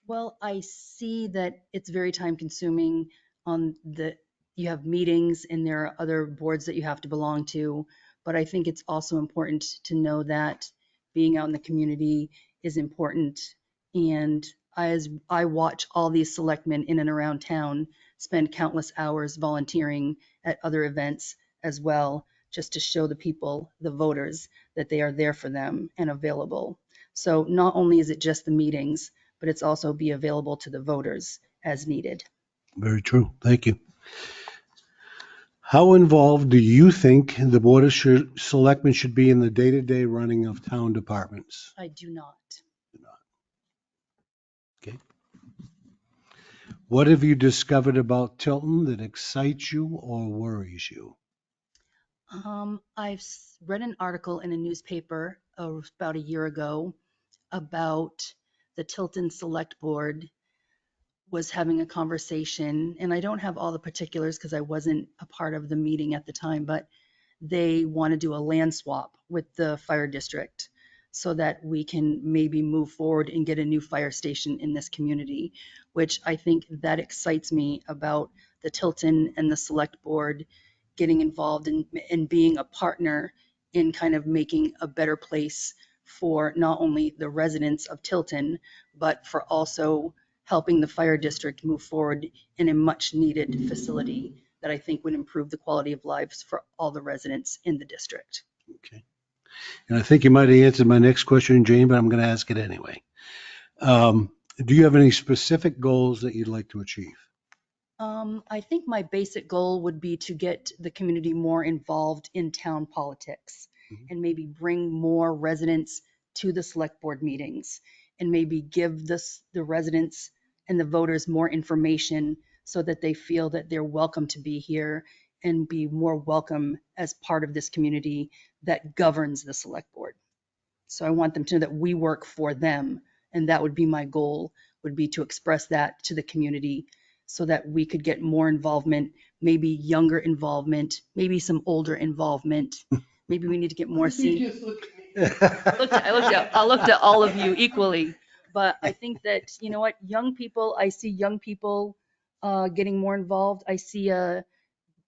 Well, I see that it's very time consuming you have meetings and there are other boards that you have to belong to, but I think it's also important to know that being out in the community is important. And as I watch all these selectmen in and around town spend countless hours volunteering at other events as well, just to show the people, the voters, that they are there for them and available. So not only is it just the meetings, but it's also be available to the voters as needed. Very true. Thank you. How involved do you think the Board of Selectmen should be in the day-to-day running of town departments? I do not. Okay. What have you discovered about Tilton that excites you or worries you? I've read an article in a newspaper about a year ago about the Tilton Select Board was having a conversation, and I don't have all the particulars because I wasn't a part of the meeting at the time, but they want to do a land swap with the fire district so that we can maybe move forward and get a new fire station in this community, which I think that excites me about the Tilton and the Select Board getting involved in being a partner in kind of making a better place for not only the residents of Tilton, but for also helping the fire district move forward in a much needed facility that I think would improve the quality of lives for all the residents in the district. Okay. And I think you might have answered my next question, Jane, but I'm going to ask it anyway. Do you have any specific goals that you'd like to achieve? I think my basic goal would be to get the community more involved in town politics and maybe bring more residents to the select board meetings and maybe give the residents and the voters more information so that they feel that they're welcome to be here and be more welcome as part of this community that governs the select board. So I want them to know that we work for them. And that would be my goal, would be to express that to the community so that we could get more involvement, maybe younger involvement, maybe some older involvement. Maybe we need to get more senior. I looked at all of you equally, but I think that, you know what, young people, I see young people getting more involved. I see a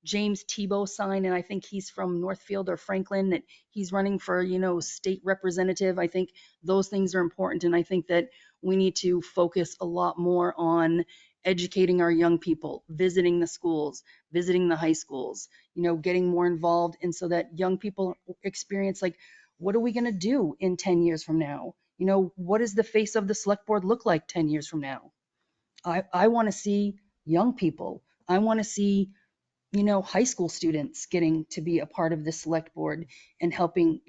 James Tebow sign, and I think he's from Northfield or Franklin, that he's running for, state representative. I think those things are important, and I think that we need to focus a lot more on educating our young people, visiting the schools, visiting the high schools, getting more involved, and so that young people experience, like, what are we going to do in 10 years from now? What does the face of the select board look like 10 years from now? I want to see young people. I want to see high school students getting to be a part of the select board and helping,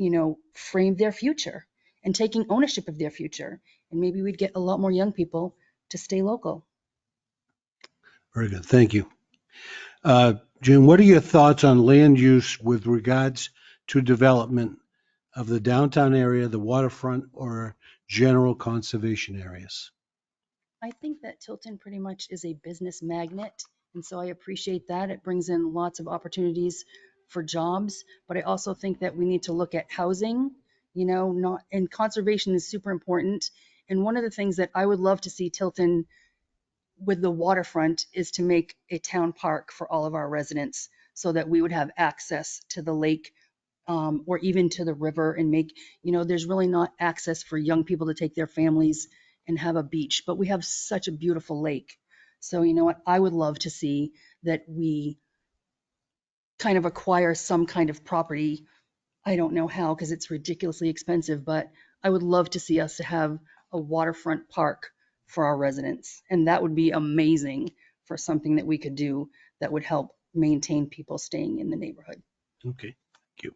frame their future and taking ownership of their future. And maybe we'd get a lot more young people to stay local. Very good. Thank you. Jim, what are your thoughts on land use with regards to development of the downtown area, the waterfront, or general conservation areas? I think that Tilton pretty much is a business magnet. And so I appreciate that. It brings in lots of opportunities for jobs. But I also think that we need to look at housing, and conservation is super important. And one of the things that I would love to see Tilton with the waterfront is to make a town park for all of our residents so that we would have access to the lake, or even to the river, and make, there's really not access for young people to take their families and have a beach, but we have such a beautiful lake. So you know what, I would love to see that we kind of acquire some kind of property. I don't know how, because it's ridiculously expensive, but I would love to see us to have a waterfront park for our residents. And that would be amazing for something that we could do that would help maintain people staying in the neighborhood. Okay, thank you.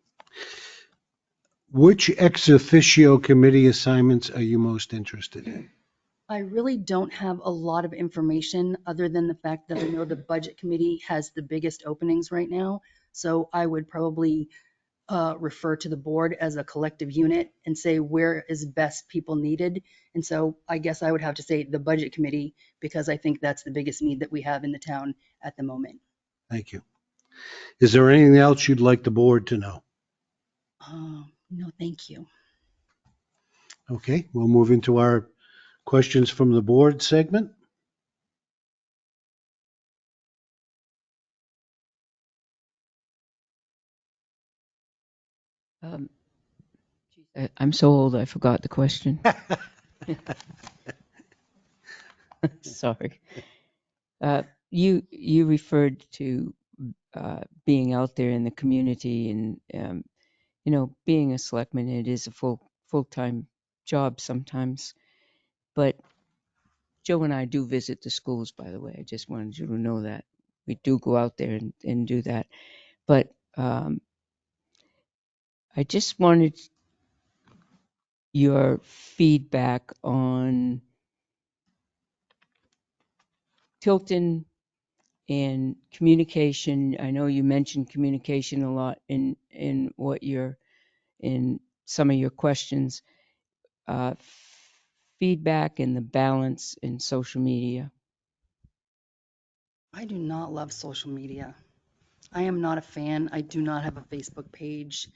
Which ex officio committee assignments are you most interested in? I really don't have a lot of information other than the fact that I know the budget committee has the biggest openings right now. So I would probably refer to the board as a collective unit and say where is best people needed. And so I guess I would have to say the budget committee, because I think that's the biggest need that we have in the town at the moment. Thank you. Is there anything else you'd like the board to know? No, thank you. Okay, we'll move into our questions from the board segment. I'm so old, I forgot the question. Sorry. You referred to being out there in the community and being a selectman. It is a full-time job sometimes, but Joe and I do visit the schools. By the way, I just wanted you to know that we do go out there and do that. But I just wanted your feedback on Tilton and communication. I know you mentioned communication a lot in some of your questions. Feedback and the balance in social media. I do not love social media. I am not a fan. I do not have a Facebook page.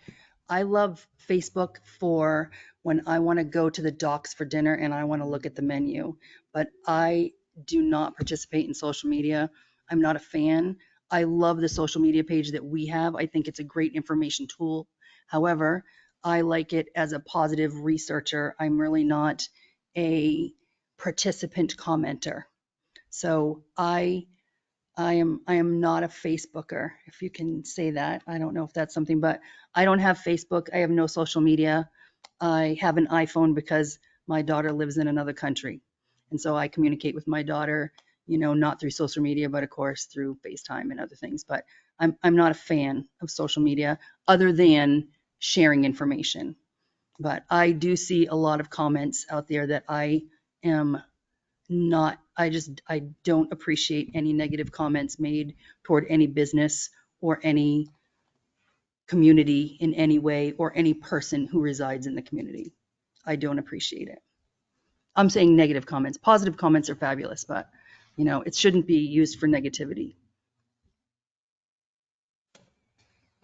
I love Facebook for when I want to go to the docks for dinner and I want to look at the menu, but I do not participate in social media. I'm not a fan. I love the social media page that we have. I think it's a great information tool. However, I like it as a positive researcher. I'm really not a participant commenter. So I am not a Facebooker, if you can say that. I don't know if that's something, but I don't have Facebook. I have no social media. I have an iPhone because my daughter lives in another country. And so I communicate with my daughter, not through social media, but of course through FaceTime and other things. But I'm not a fan of social media other than sharing information. But I do see a lot of comments out there that I am not, I don't appreciate any negative comments made toward any business or any community in any way or any person who resides in the community. I don't appreciate it. I'm saying negative comments. Positive comments are fabulous, but it shouldn't be used for negativity.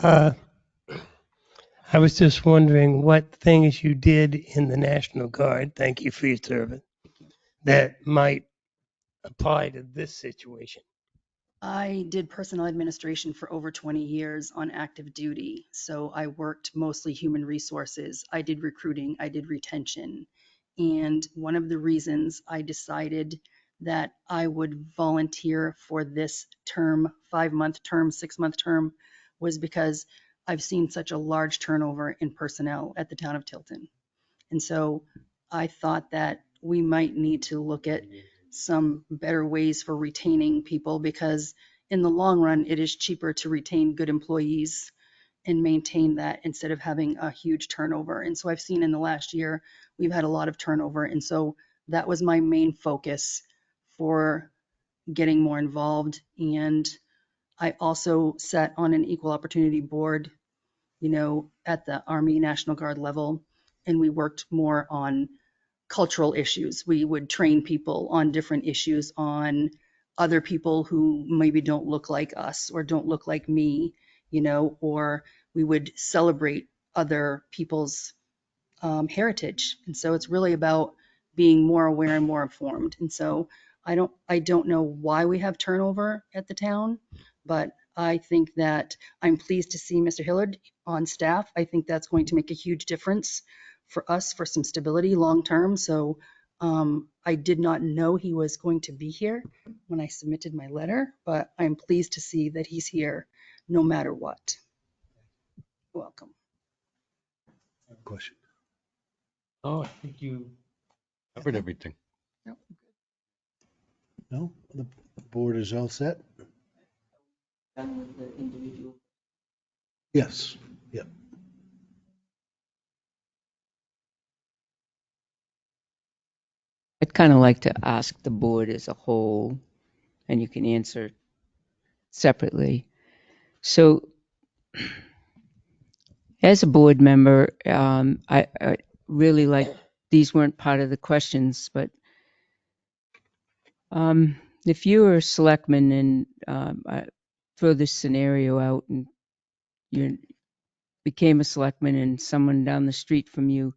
Uh, I was just wondering what things you did in the National Guard, thank you for your service, that might apply to this situation. I did personnel administration for over 20 years on active duty. So I worked mostly human resources. I did recruiting, I did retention. And one of the reasons I decided that I would volunteer for this term, 5-month term, 6-month term, was because I've seen such a large turnover in personnel at the town of Tilton. And so I thought that we might need to look at some better ways for retaining people, because in the long run, it is cheaper to retain good employees and maintain that instead of having a huge turnover. And so I've seen in the last year, we've had a lot of turnover. And so that was my main focus for getting more involved. And I also sat on an equal opportunity board, at the Army National Guard level, and we worked more on cultural issues. We would train people on different issues, on other people who maybe don't look like us or don't look like me, or we would celebrate other people's heritage. And so it's really about being more aware and more informed. And so I don't know why we have turnover at the town, but I think that I'm pleased to see Mr. Hillard on staff. I think that's going to make a huge difference for us for some stability long term. So I did not know he was going to be here when I submitted my letter, but I'm pleased to see that he's here no matter what. Welcome. Question. Oh, I think you covered everything. No, the board is all set? Yes, yep. I'd kind of like to ask the board as a whole, and you can answer separately. So as a board member, I really like, these weren't part of the questions, but if you were a selectman and I throw this scenario out and you became a selectman and someone down the street from you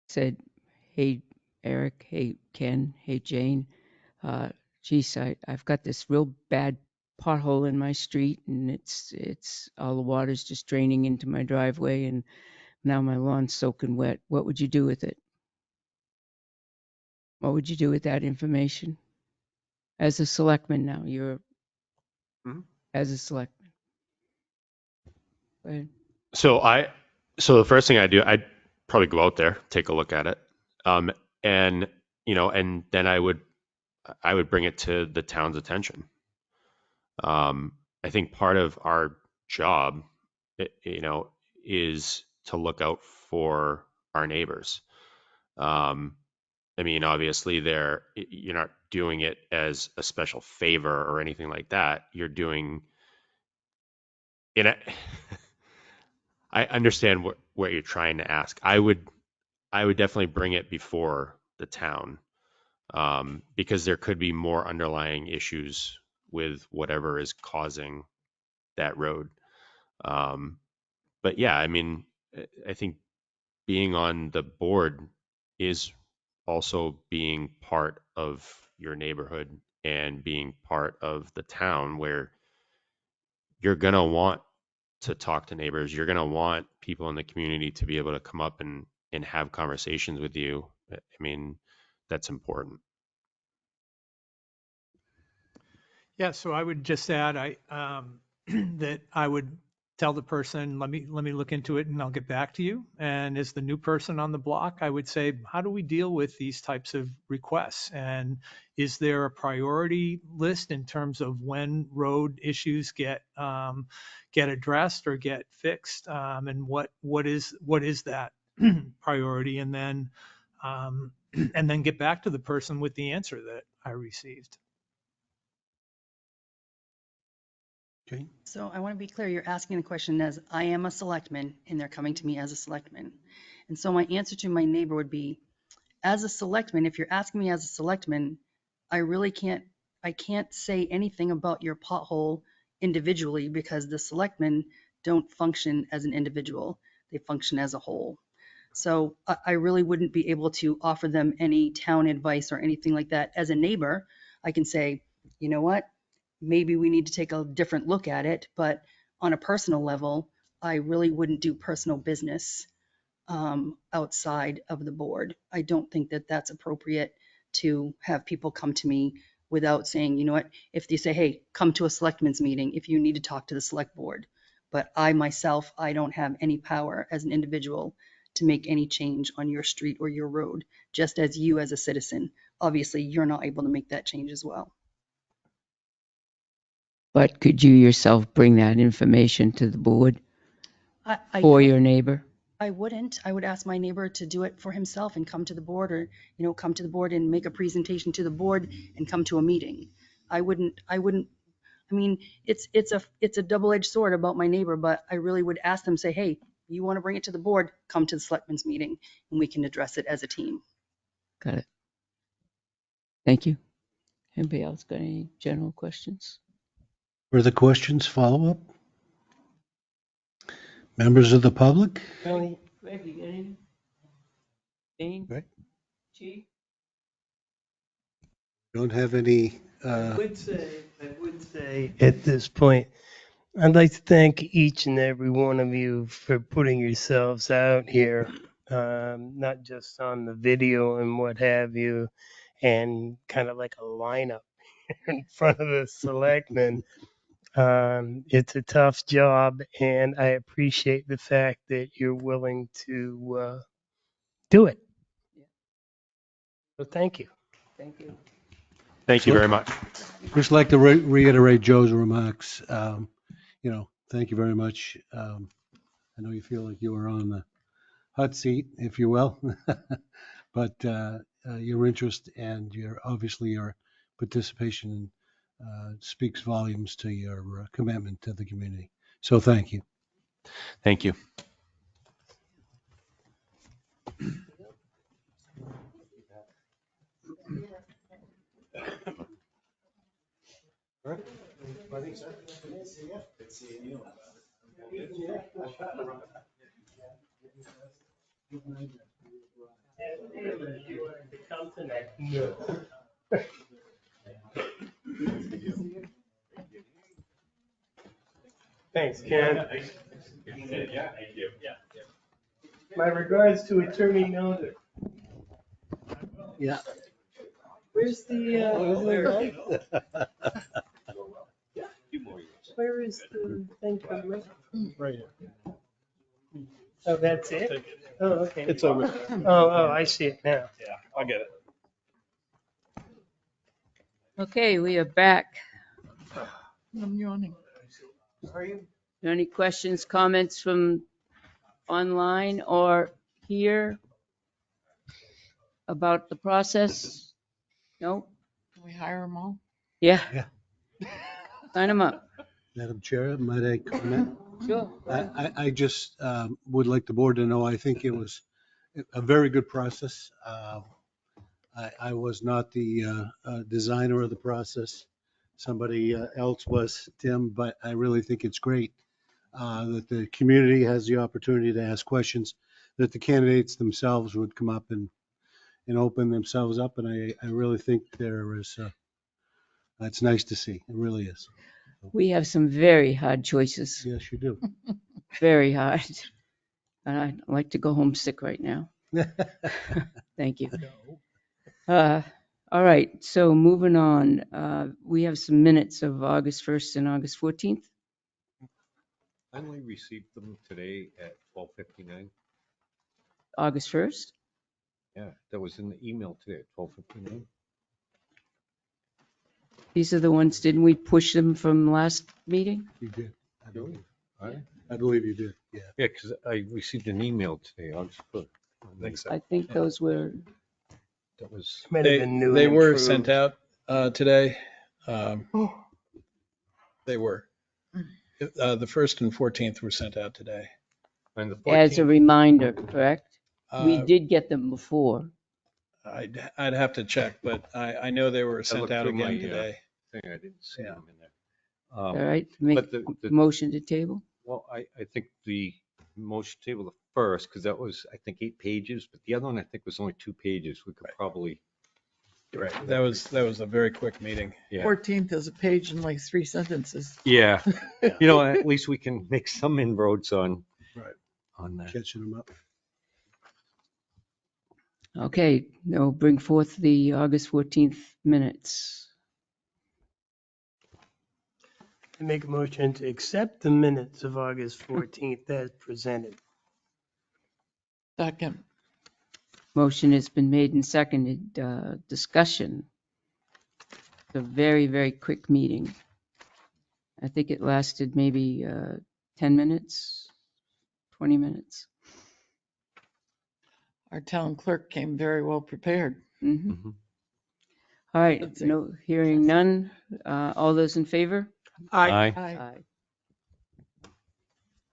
said, hey, Eric, hey, Ken, hey, Jane, geez, I've got this real bad pothole in my street and it's all the water's just draining into my driveway and now my lawn's soaking wet. What would you do with it? What would you do with that information? As a selectman now, you're as a selectman. Go ahead. So the first thing I do, I'd probably go out there, take a look at it. And then I would bring it to the town's attention. I think part of our job, is to look out for our neighbors. I mean, obviously you're not doing it as a special favor or anything like that. You're doing, I understand what you're trying to ask. I would definitely bring it before the town, because there could be more underlying issues with whatever is causing that road. But yeah, I mean, I think being on the board is also being part of your neighborhood and being part of the town, where you're going to want to talk to neighbors. You're going to want people in the community to be able to come up and have conversations with you. I mean, that's important. Yeah, so I would just add, that I would tell the person, let me look into it and I'll get back to you. And as the new person on the block, I would say, how do we deal with these types of requests? And is there a priority list in terms of when road issues get addressed or get fixed? And what is that priority? And then get back to the person with the answer that I received. Okay. So I want to be clear, you're asking the question as I am a selectman and they're coming to me as a selectman. And so my answer to my neighbor would be, as a selectman, if you're asking me as a selectman, I really can't say anything about your pothole individually because the selectmen don't function as an individual. They function as a whole. So I really wouldn't be able to offer them any town advice or anything like that. As a neighbor, I can say, you know what? Maybe we need to take a different look at it, but on a personal level, I really wouldn't do personal business outside of the board. I don't think that that's appropriate to have people come to me without saying, you know what, if they say, hey, come to a selectmen's meeting if you need to talk to the select board. But I myself, I don't have any power as an individual to make any change on your street or your road, just as you as a citizen. Obviously, you're not able to make that change as well. But could you yourself bring that information to the board for your neighbor? I wouldn't. I would ask my neighbor to do it for himself and come to the board, or, come to the board and make a presentation to the board and come to a meeting. I wouldn't, I mean, it's a double-edged sword about my neighbor, but I really would ask them, say, hey, you want to bring it to the board, come to the selectmen's meeting and we can address it as a team. Got it. Thank you. Anybody else got any general questions? Further questions, follow-up? Members of the public? Greg, you got any? Dane? Right. Chief? Don't have any, I would say at this point, I'd like to thank each and every one of you for putting yourselves out here, not just on the video and what have you, and kind of like a lineup in front of the selectmen. It's a tough job, and I appreciate the fact that you're willing to do it. So thank you. Thank you. Thank you very much. just like to reiterate Joe's remarks. Thank you very much. I know you feel like you were on the hot seat, if you will, but your interest and your participation speaks volumes to your commitment to the community. So thank you. Thank you. Thanks, Ken. My regards to Attorney Nelder. Yeah. Where's the, where is the thing for me? Right here. Oh, that's it? Oh, okay. It's over there. Oh, I see it now. Yeah, I'll get it. Okay, we are back. I'm yawning. Any questions, comments from online or here about the process? No? Can we hire them all? Yeah. Yeah. Sign them up. Madam Chair, might I comment? Sure. I just would like the board to know, I think it was a very good process. I was not the designer of the process. Somebody else was, Tim, but I really think it's great that the community has the opportunity to ask questions, that the candidates themselves would come up and open themselves up. And I really think there is, it's nice to see. It really is. We have some very hard choices, Yes, you do. very hard. And I'd like to go home sick right now. Thank you. All right, so moving on, we have some minutes of August 1st and August 14th. I only received them today at 12:59. August 1st? Yeah, that was in the email today at 12:59. These are the ones, didn't we push them from last meeting? You did. I believe. Right? I believe you did. Yeah. Yeah, because I received an email today, August 1st. I think so. I think those were, That was, Might have been new They and were improved. sent out today. They were. The 1st and 14th were sent out today. And the As a 14th, reminder, correct? We Uh, did get them before. I'd have to check, but I know they were sent looked out through my, again today. thing, I didn't see Yeah. them in there. All right, make But the motion to table? well, I think the motion table, the first, because that was, I think, 8 pages, but the other one, I think, was only 2 pages. We could probably, Right. That was a very quick meeting. yeah. 14th is a page and like 3 sentences. Yeah, you know, at least we can make some inroads on, Right. on that. Catching them up. Okay, now bring forth the August 14th minutes. I make a motion to accept the minutes of August 14th as presented. Second. Motion has been made and seconded. Discussion. It's a very, very quick meeting. I think it lasted maybe 10 minutes, 20 minutes. Our town clerk came very well prepared. Mhm. Mhm. All right, Let's see. no, hearing none. All those in favor? Aye. Aye.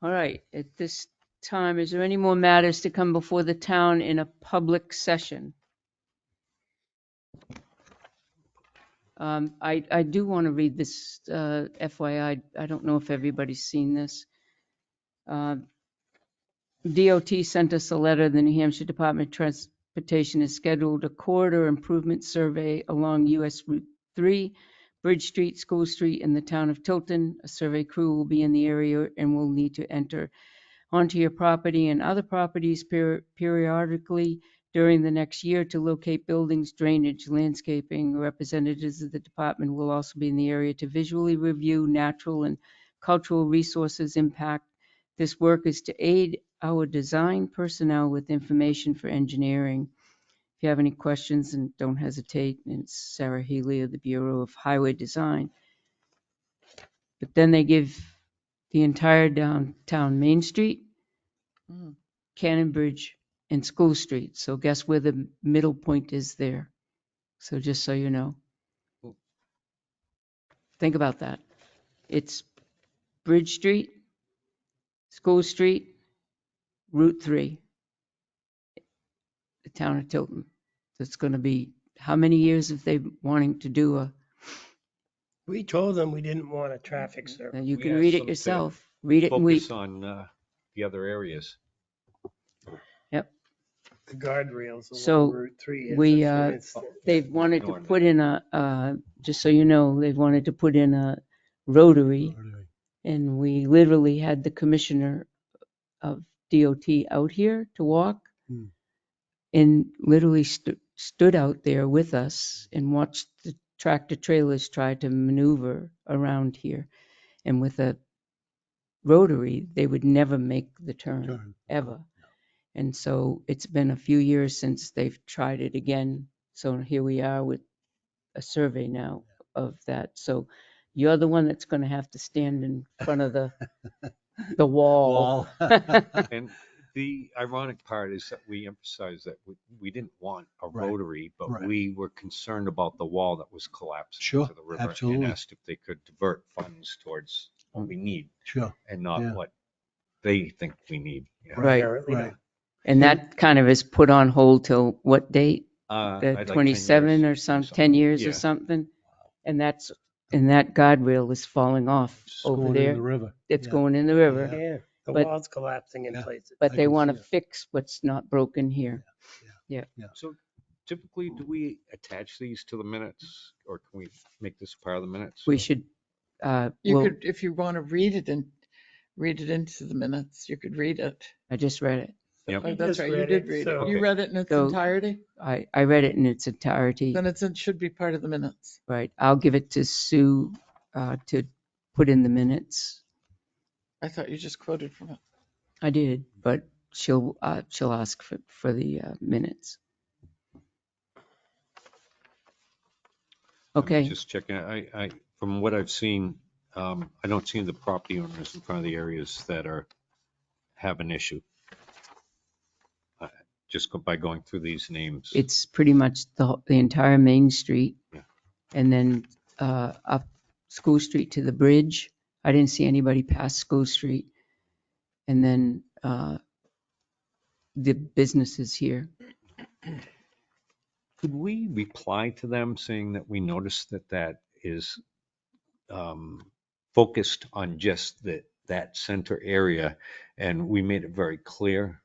All right, at this time, is there any more matters to come before the town in a public session? I do want to read this FYI. I don't know if everybody's seen this. DOT sent us a letter. The New Hampshire Department of Transportation has scheduled a corridor improvement survey along US Route 3, Bridge Street, School Street, in the town of Tilton. A survey crew will be in the area and will need to enter onto your property and other properties periodically during the next year to locate buildings, drainage, landscaping. Representatives of the department will also be in the area to visually review natural and cultural resources impact. This work is to aid our design personnel with information for engineering. If you have any questions, and don't hesitate, and it's Sarah Healy of the Bureau of Highway Design. But then they give the entire downtown Main Street, Mm. Cannon Bridge, and School Street. So guess where the middle point is there? So just so you know. Think about that. It's Bridge Street, School Street, Route 3, the town of Tilton. It's going to be, how many years have they wanting to do a, We told them we didn't want a traffic circle. you We can asked read them it to yourself. Read it and weep. Focus on the other areas. Yep. The guardrails So along Route 3. we, for instance. they've wanted to Ignore put in just so you know, they've wanted to put in a rotary. And we literally had the commissioner of DOT out here to walk and literally stood out there with us and watched the tractor trailers try to maneuver around here. And with a rotary, they would never make the turn, ever. And so it's been a few years since they've tried it again. So here we are with a survey now of that. So you're the one that's going to have to stand in front of the wall. And the ironic part is that we emphasized that we didn't want a Right. rotary, but Right. we were concerned about the wall that was collapsing Sure, into the river absolutely. and asked if they could divert funds towards what we need Sure. and not Yeah. what they think we need. you know. Right. Apparently Right. not. And that kind of is put on hold till what date? I'd The like 10 27 or years some 10 years Yeah. or something. And that guardrail is falling off It's over going in there. the river. It's Yeah. going in the river, Yeah, the But- wall's collapsing in Yeah. places. but I they can want to see it. fix what's not broken here. So typically, do we attach these to the minutes or can we make this part of the minutes? We or- should, You well, could, if you want to read it into the minutes, you could read it. I just read it. Yep. Oh, You that's just right, you read did it, read so- it. You Okay. read it in its So- entirety? I read it in its entirety. Then it should be part of the minutes. Right. I'll give it to Sue to put in the minutes. I thought you just quoted from it. I did, but she'll ask for the minutes. I'm Okay. Just checking, from what I've seen, I don't see the property owners in front of the areas that have an issue. Just by going through these names. It's pretty much the entire Main Street. Yeah. And then up School Street to the bridge. I didn't see anybody past School Street. And then the businesses here. Could we reply to them saying that we noticed that that is focused on just that center area, and we made it very clear?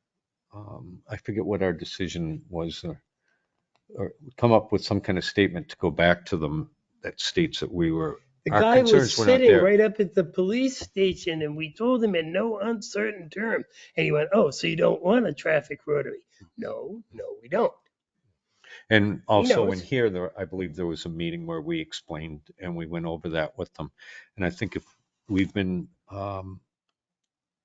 I forget what our decision was, or come up with some kind of statement to go back to them that states that The our guy was concerns were not sitting there. right up at the police station, and we told him in no uncertain terms. And he went, "Oh, so you don't want a traffic rotary?" No, we don't. And also in knows. here, I believe there was a meeting where we explained and we went over that with them. And I think if we've been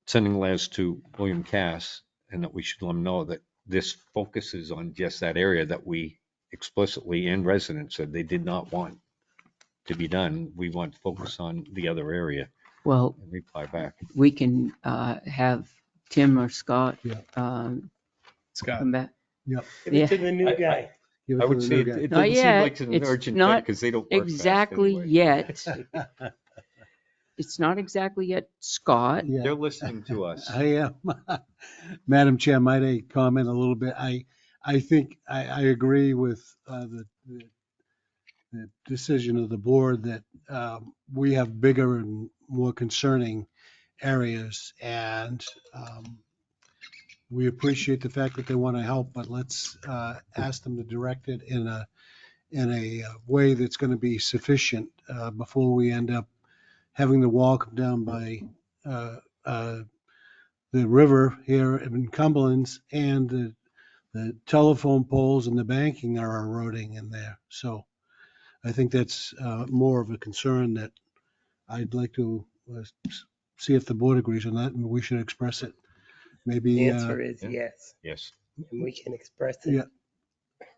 sending letters to William Cass, and that we should let him know that this focuses on just that area that we explicitly and residents said they did not want to be done. We want to focus on the other area Well, and reply back. we can have Tim or Scott Scott. come back. Yep. Give it to the new guy. Give it I to would the say new it guy. it Not doesn't seem yet. like it's an It's urgent thing not because they don't work fast exactly anyway. yet. It's not exactly yet, Scott. Yeah, They're listening to us. I am. Madam Chair, might I comment a little bit? I think I agree with the decision of the board that we have bigger and more concerning areas, and we appreciate the fact that they want to help, but let's ask them to direct it in a way that's going to be sufficient before we end up having the wall come down by the river here in Cumberland's, and the telephone poles and the banking are eroding in there. So I think that's more of a concern that I'd like to see if the board agrees on that, and we should express it. Maybe The answer is yeah. yes. Yes. And we can express it yeah,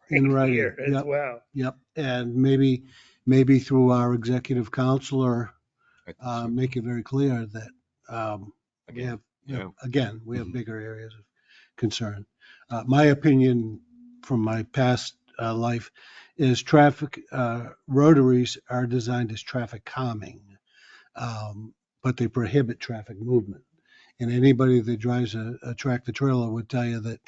in right writing. here as Yep. well. Yep, and maybe through our executive counselor, make it very clear that we have, again, we have bigger areas of concern. My opinion from my past life is traffic rotaries are designed as traffic calming, but they prohibit traffic movement. And anybody that drives a tractor trailer would tell you that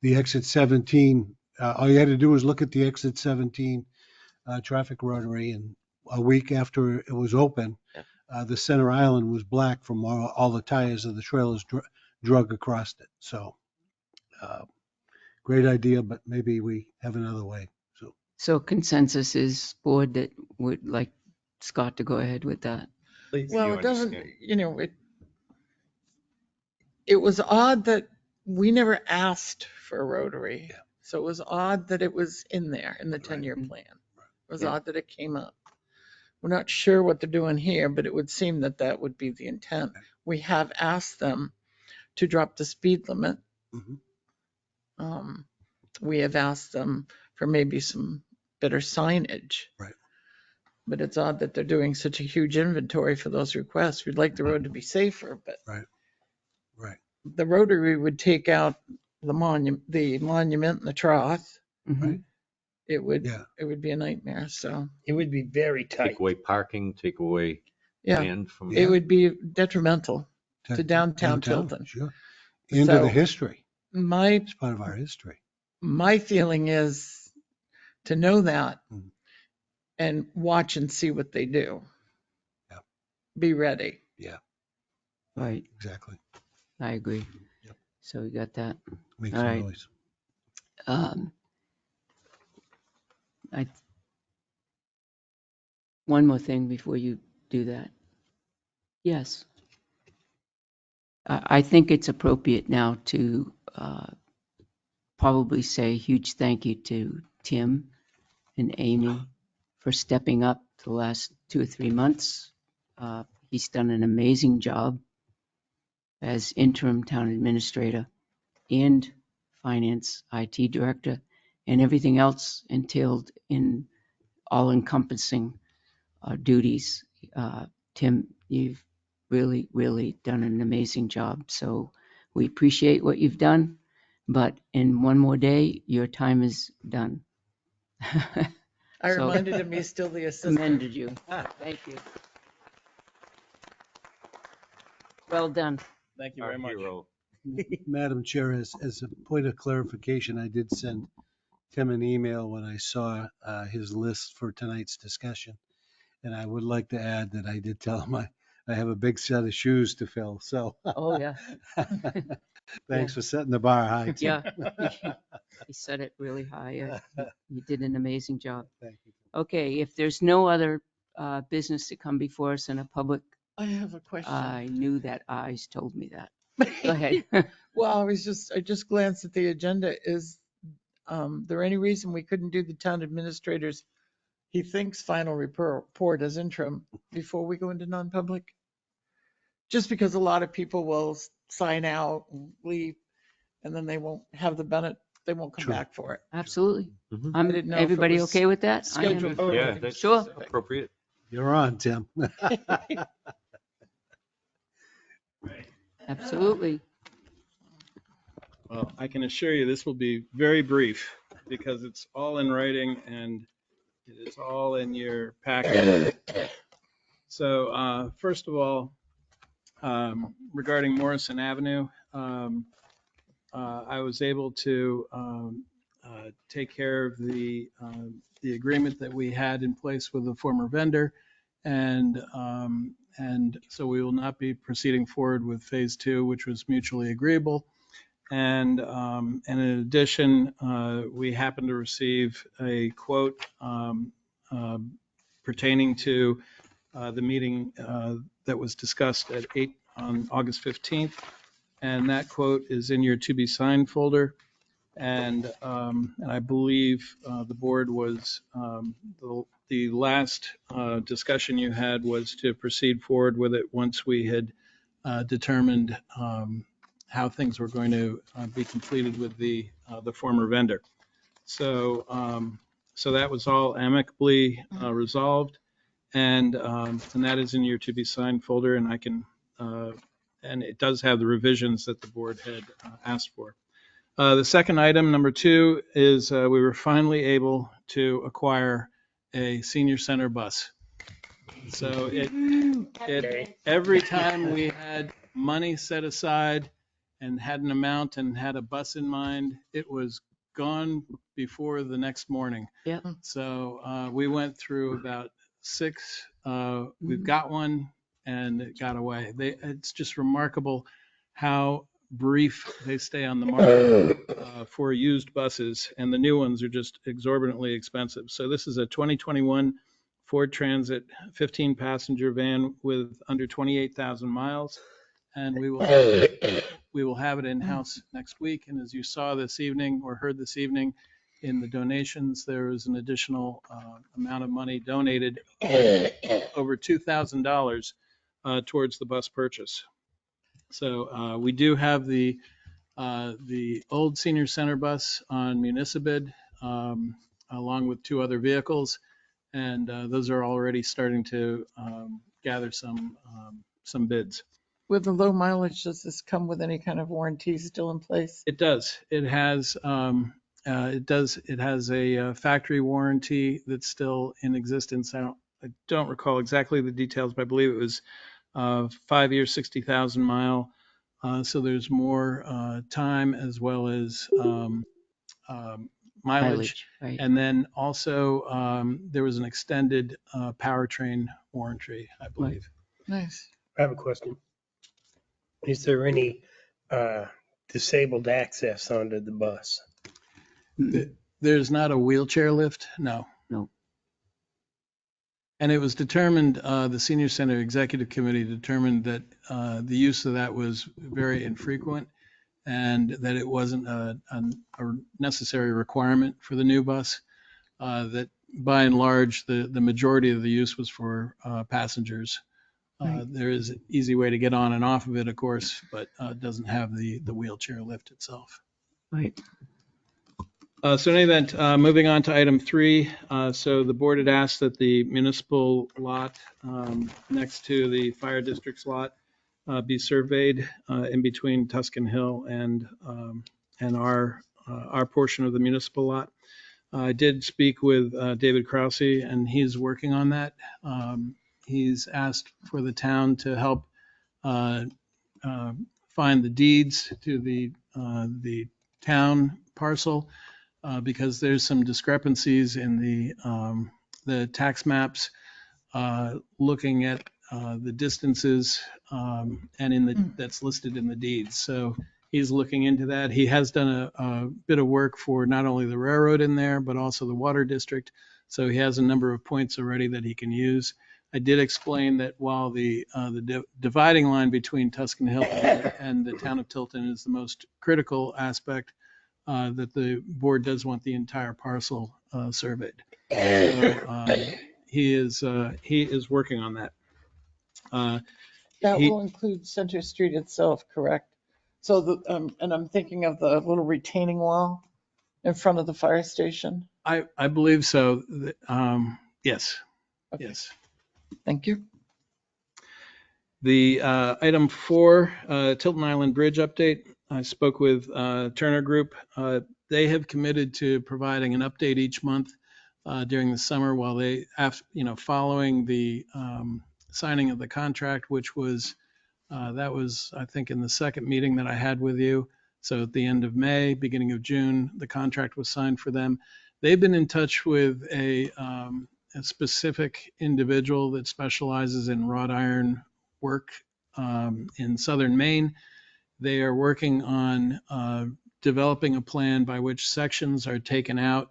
the exit 17, all you had to do was look at the exit 17 traffic rotary, and a week after it was open, the center island was black from all the tires of the trailers drug across it. So great idea, but maybe we have another way. So consensus is board that would like Scott to go ahead with that. Please. Well, You it doesn't, understand. it was odd that we never asked for a rotary. So it was odd that it was in there in the 10-year plan. It was Yeah. odd that it came up. We're not sure what they're doing here, but it would seem that that would be the intent. We have asked them to drop the speed limit. Mhm. We have asked them for maybe some better signage. Right. But it's odd that they're doing such a huge inventory for those requests. We'd like the road to be safer, but Right. the rotary would take out the monument and the trough. Mhm. It would, Yeah. it would be a nightmare. So, It would be very tight. Take away parking, take away yeah, land from. it would be detrimental to downtown Tilton. Sure. Into So- the history. My, It's part of our history. my feeling is to know that Mhm. and watch and see what they do. Yeah. Be ready. Right, Exactly. I agree. Yep. So we got that. Makes All some right. noise. One more thing before you do that. Yes. I think it's appropriate now to probably say a huge thank you to Tim and Amy for stepping up the last 2 or 3 months. He's done an amazing job as interim town administrator and finance IT director and everything else entailed in all-encompassing duties. Tim, you've really, really done an amazing job. So we appreciate what you've done, but in one more day, your time is done. I So- reminded him he's still the assistant. Commended you. Thank you. Well done. Thank you Our very much. hero. Madam Chair, as a point of clarification, I did send Tim an email when I saw his list for tonight's discussion. And I would like to add that I did tell him I have a big set of shoes to fill, so. Oh, yeah. Thanks for setting the bar high, Tim. Yeah. He set it really high. You did an amazing job. Thank you. Okay, if there's no other business to come before us in a public, I have a question. I knew that eyes told me that. Go ahead. Well, I just glanced at the agenda. Is there any reason we couldn't do the town administrators, he thinks, final report as interim before we go into non-public? Just because a lot of people will sign out and leave, and then they won't have the benefit, they won't come True. back for it. Absolutely. Mhm. I didn't know if it Everybody was okay with that? I am. scheduled for Yeah, everything. that's Sure. appropriate. You're on, Tim. Absolutely. Well, I can assure you this will be very brief because it's all in writing and it is all in your packet. So first of all, regarding Morrison Avenue, I was able to take care of the agreement that we had in place with the former vendor. And so we will not be proceeding forward with phase 2, which was mutually agreeable. And in addition, we happened to receive a quote pertaining to the meeting that was discussed at 8 on August 15th. And that quote is in your to be signed folder. And I believe the board was, the last discussion you had was to proceed forward with it once we had determined how things were going to be completed with the former vendor. So that was all amicably resolved, and that is in your to be signed folder, and I can and it does have the revisions that the board had asked for. The second item, number 2, is we were finally able to acquire a senior center bus. So every time we had money set aside and had an amount and had a bus in mind, it was gone before the next morning. Yeah. So we went through about 6. We've got one and it got away. It's just remarkable how brief they stay on the market for used buses, and the new ones are just exorbitantly expensive. So this is a 2021 Ford Transit 15-passenger van with under 28,000 miles, and we will have it in-house next week. And as you saw this evening or heard this evening in the donations, there is an additional amount of money donated, over $2,000 towards the bus purchase. So we do have the old senior center bus on Municipid, along with 2 other vehicles. And those are already starting to gather some bids. With the low mileage, does this come with any kind of warranty still in place? It does. It has a factory warranty that's still in existence. I don't recall exactly the details, but I believe it was 5 years, 60,000 mile. So there's more time as well as mileage. Right. And then also there was an extended powertrain warranty, I believe. Nice. I have a question. Is there any disabled access onto the bus? There's not a wheelchair lift? No. No. And it was determined, the Senior Center Executive Committee determined that the use of that was very infrequent and that it wasn't a necessary requirement for the new bus, that by and large, the majority of the use was for passengers. There is an easy way to get on and off of it, of course, but it doesn't have the wheelchair lift itself. Right. So in any event, moving on to item 3. So the board had asked that the municipal lot next to the fire district's lot be surveyed in between Tuscan Hill and our portion of the municipal lot. I did speak with David Krause, and he's working on that. He's asked for the town to help find the deeds to the town parcel because there's some discrepancies in the tax maps looking at the distances and that's listed in the deeds. So he's looking into that. He has done a bit of work for not only the railroad in there, but also the water district. So he has a number of points already that he can use. I did explain that while the dividing line between Tuscan Hill and the town of Tilton is the most critical aspect, that the board does want the entire parcel surveyed. So he is working on that. That He- will include Center Street itself, correct? So and I'm thinking of the little retaining wall in front of the fire station. I believe so. Yes. Okay. Yes. Thank you. The item 4, Tilton Island Bridge update. I spoke with Turner Group. They have committed to providing an update each month during the summer while they, following the signing of the contract, which was, that was, I think, in the second meeting that I had with you. So at the end of May, beginning of June, the contract was signed for them. They've been in touch with a specific individual that specializes in wrought iron work in southern Maine. They are working on developing a plan by which sections are taken out,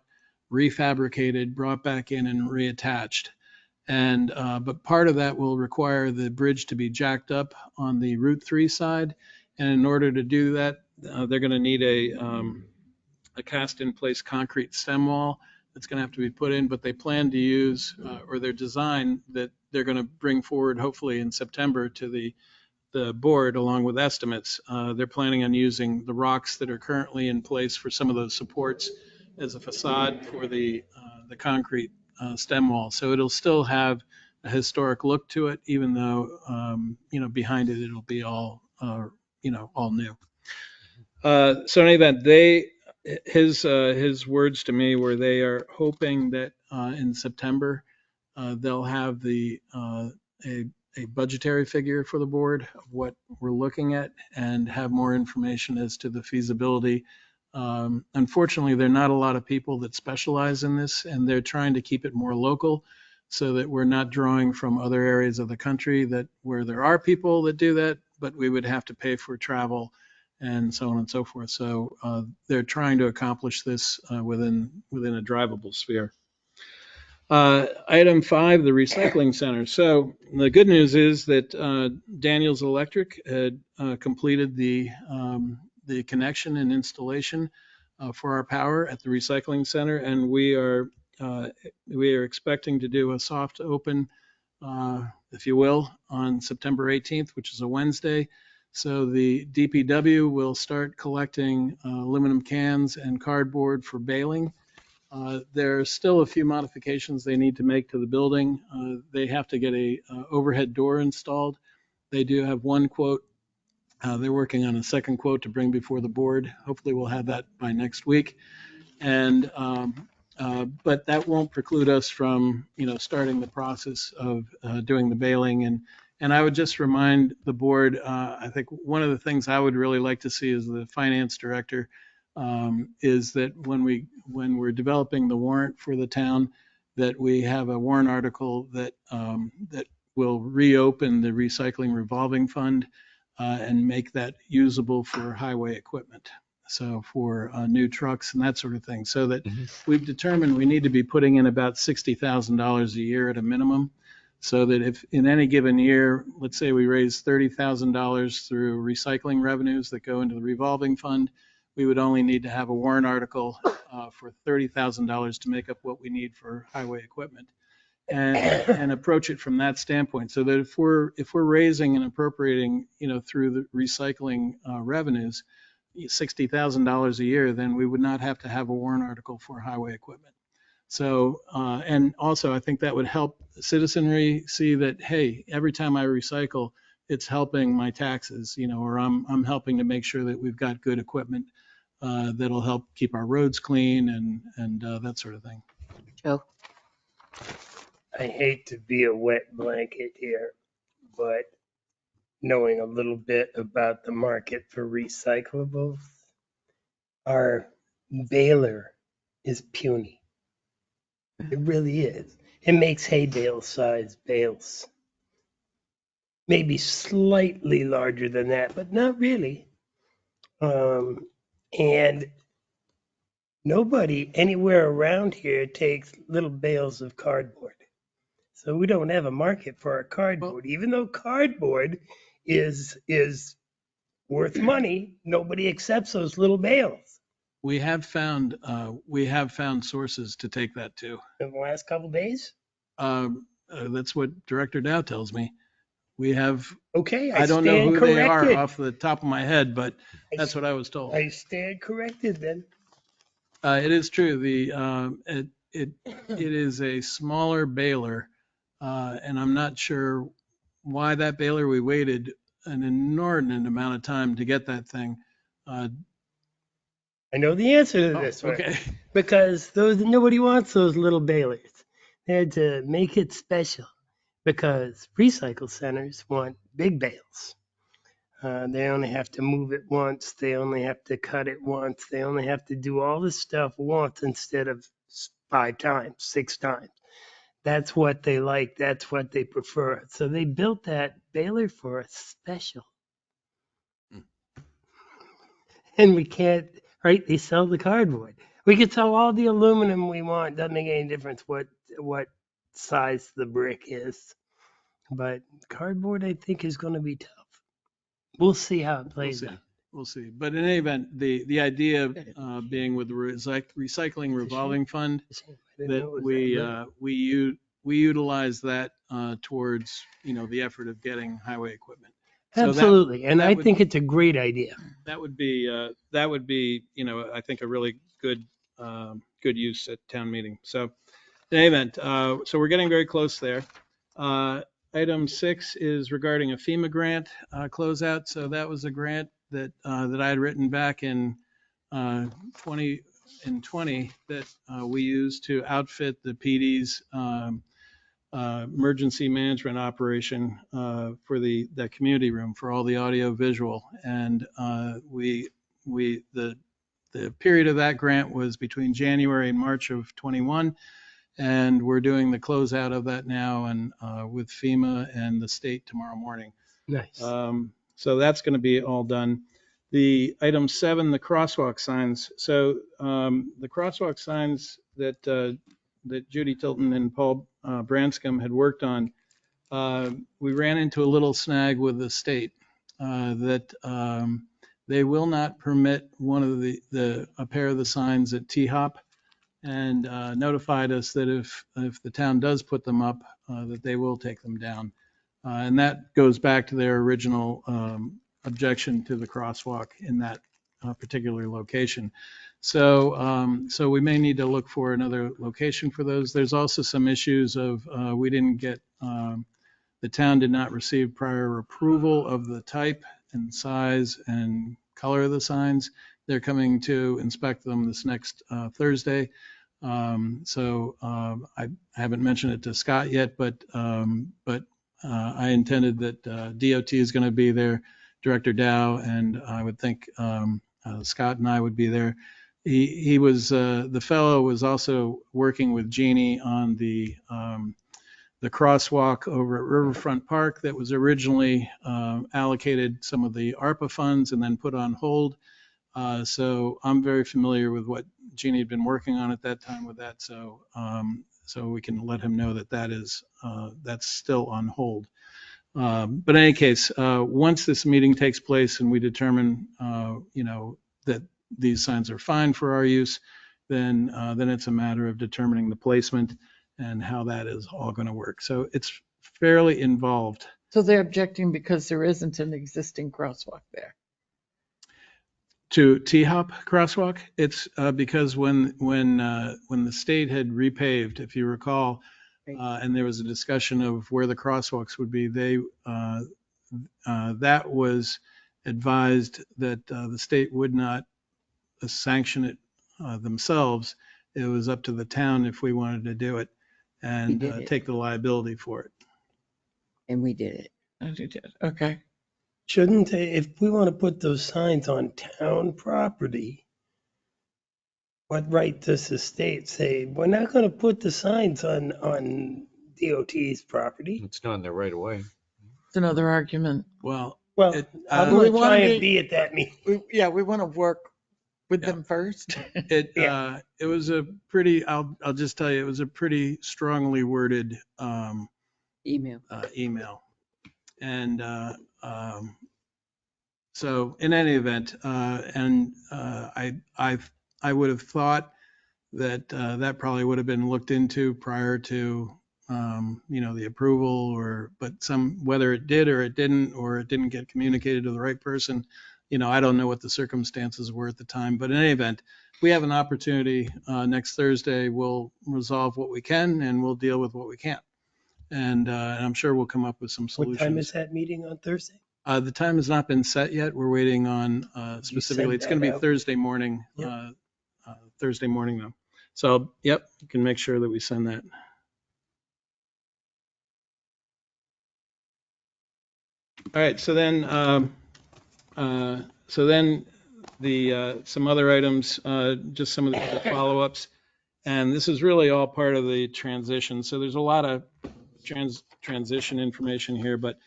refabricated, brought back in, and reattached. And but part of that will require the bridge to be jacked up on the Route 3 side. And in order to do that, they're going to need a cast-in-place concrete stem wall that's going to have to be put in. But they plan to use, or their design that they're going to bring forward, hopefully in September, to the board along with estimates. They're planning on using the rocks that are currently in place for some of those supports as a facade for the concrete stem wall. So it'll still have a historic look to it, even though, behind it, it'll be all, all new. So in any event, his words to me were they are hoping that in September, they'll have a budgetary figure for the board of what we're looking at and have more information as to the feasibility. Unfortunately, there are not a lot of people that specialize in this, and they're trying to keep it more local so that we're not drawing from other areas of the country where there are people that do that, but we would have to pay for travel and so on and so forth. So they're trying to accomplish this within a drivable sphere. Item 5, the recycling center. So the good news is that Daniels Electric had completed the connection and installation for our power at the recycling center, and we are expecting to do a soft open, if you will, on September 18th, which is a Wednesday. So the DPW will start collecting aluminum cans and cardboard for baling. There are still a few modifications they need to make to the building. They have to get a overhead door installed. They do have one quote. They're working on a second quote to bring before the board. Hopefully we'll have that by next week. And but that won't preclude us from, starting the process of doing the baling. And I would just remind the board, I think one of the things I would really like to see as the finance director is that when we're developing the warrant for the town, that we have a warrant article that will reopen the recycling revolving fund and make that usable for highway equipment. So for new trucks and that sort of thing. So that we've determined we need to be putting in about $60,000 a year at a minimum. So that if in any given year, let's say we raise $30,000 through recycling revenues that go into the revolving fund, we would only need to have a warrant article for $30,000 to make up what we need for highway equipment. And approach it from that standpoint, so that if we're raising and appropriating, through the recycling revenues, $60,000 a year, then we would not have to have a warrant article for highway equipment. So, and also I think that would help citizenry see that, hey, every time I recycle, it's helping my taxes, or I'm helping to make sure that we've got good equipment that'll help keep our roads clean and that sort of thing. Joe? I hate to be a wet blanket here, but knowing a little bit about the market for recyclables, our baler is puny. It really is. It makes hay bale size bales. Maybe slightly larger than that, but not really. And nobody anywhere around here takes little bales of cardboard. So we don't have a market for our cardboard. Even though cardboard is worth money, nobody accepts those little bales. We have found sources to take that to. In the last couple of days? That's what Director Dow tells me. We have, Okay, I don't know who they are corrected. off the top of my head, but that's what I was told. I stand corrected then. It is true. It is a smaller baler, and I'm not sure why that baler, we waited an inordinate amount of time to get that thing. I know the answer to this one. Okay. Because nobody wants those little balers. They had to make it special because recycle centers want big bales. They only have to move it once. They only have to cut it once. They only have to do all this stuff once instead of 5 times, 6 times. That's what they like. That's what they prefer. So they built that baler for us special. And we can't, right? They sell the cardboard. We could sell all the aluminum we want. Doesn't make any difference what size the brick is. But cardboard, I think, is going to be tough. We'll see how it plays out. We'll see. But in any event, the idea being with the recycling revolving fund, that we utilize that towards, the effort of getting highway equipment. Absolutely. And I think it's a great idea. That would be, I think a really good use at town meeting. So in any event, so we're getting very close there. Item 6 is regarding a FEMA grant closeout. So that was a grant that I had written back in 2020 that we used to outfit the PD's emergency management operation for that community room for all the audio visual. And the period of that grant was between January and March of 21. And we're doing the closeout of that now and with FEMA and the state tomorrow morning. Nice. So that's going to be all done. The item 7, the crosswalk signs. So the crosswalk signs that Judy Tilton and Paul Branscombe had worked on, we ran into a little snag with the state that they will not permit one of a pair of the signs at T-Hop, and notified us that if the town does put them up, that they will take them down. And that goes back to their original objection to the crosswalk in that particular location. So we may need to look for another location for those. There's also some issues of we didn't get, the town did not receive prior approval of the type and size and color of the signs. They're coming to inspect them this next Thursday. So I haven't mentioned it to Scott yet, but I intended that DOT is going to be there, Director Dow, and I would think Scott and I would be there. He was the fellow was also working with Jeannie on the crosswalk over at Riverfront Park that was originally allocated some of the ARPA funds and then put on hold. So I'm very familiar with what Jeannie had been working on at that time with that. So we can let him know that that's still on hold. But in any case, once this meeting takes place and we determine, that these signs are fine for our use, then it's a matter of determining the placement and how that is all going to work. So it's fairly involved. So they're objecting because there isn't an existing crosswalk there. To T-Hop crosswalk, it's because when the state had repaved, if you recall, and there was a discussion of where the crosswalks would be, that was advised that the state would not sanction it themselves. It was up to the town if we wanted to do it and take the liability for it. And we did it. Oh, you did. Okay. shouldn't they, if we want to put those signs on town property, what right does the state say, we're not going to put the signs on DOT's property? It's not in there right away. It's another argument. Well, Well, it, I'm we going to wanna try and be- be at that meeting. Yeah, we want to work with Yeah. them first. it was a pretty, I'll just tell you, it was a pretty strongly worded Email. email. And so in any event, I would have thought that that probably would have been looked into prior to the approval, but whether it did or it didn't get communicated to the right person, I don't know what the circumstances were at the time. But in any event, we have an opportunity next Thursday. We'll resolve what we can and we'll deal with what we can't. And I'm sure we'll come up with some solutions. What time is that meeting on Thursday? The time has not been set yet. We're waiting on specifically. It's going to be out? Thursday morning. Yep. Thursday morning though. So yep, you can make sure that we send that. All right. So then some other items, just some of the other follow-ups, and this is really all part of the transition. So there's a lot of transition information here, but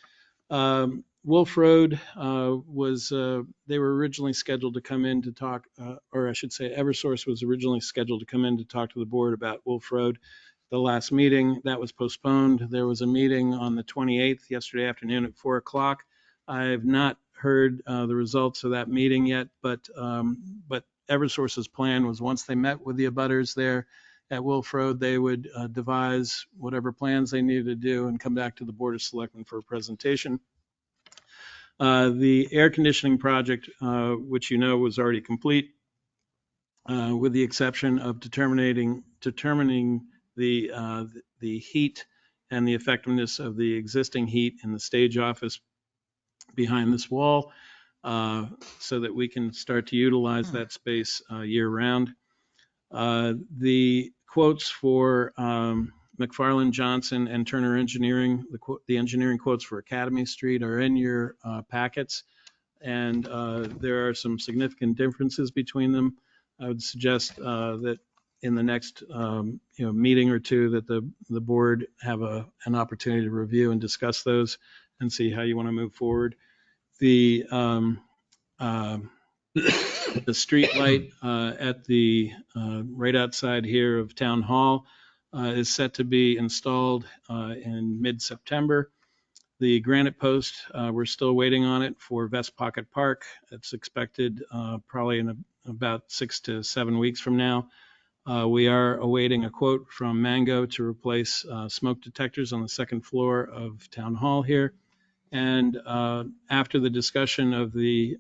Wolf Road they were originally scheduled to come in to talk, or I should say Eversource was originally scheduled to come in to talk to the board about Wolf Road. The last meeting, that was postponed. There was a meeting on the 28th, yesterday afternoon at 4 o'clock. I have not heard the results of that meeting yet, but Eversource's plan was once they met with the abutters there at Wolf Road, they would devise whatever plans they needed to do and come back to the Board of Selectmen for a presentation. The air conditioning project, which was already complete, with the exception of determining the heat and the effectiveness of the existing heat in the stage office behind this wall, so that we can start to utilize that space year round. The quotes for McFarland Johnson and Turner Engineering, the engineering quotes for Academy Street are in your packets, and there are some significant differences between them. I would suggest that in the next meeting or two that the board have an opportunity to review and discuss those and see how you want to move forward. The street light at the right outside here of Town Hall is set to be installed in mid-September. The granite post, we're still waiting on it for Vest Pocket Park. It's expected probably in about 6 to 7 weeks from now. We are awaiting a quote from Mango to replace smoke detectors on the second floor of Town Hall here. And after the discussion of the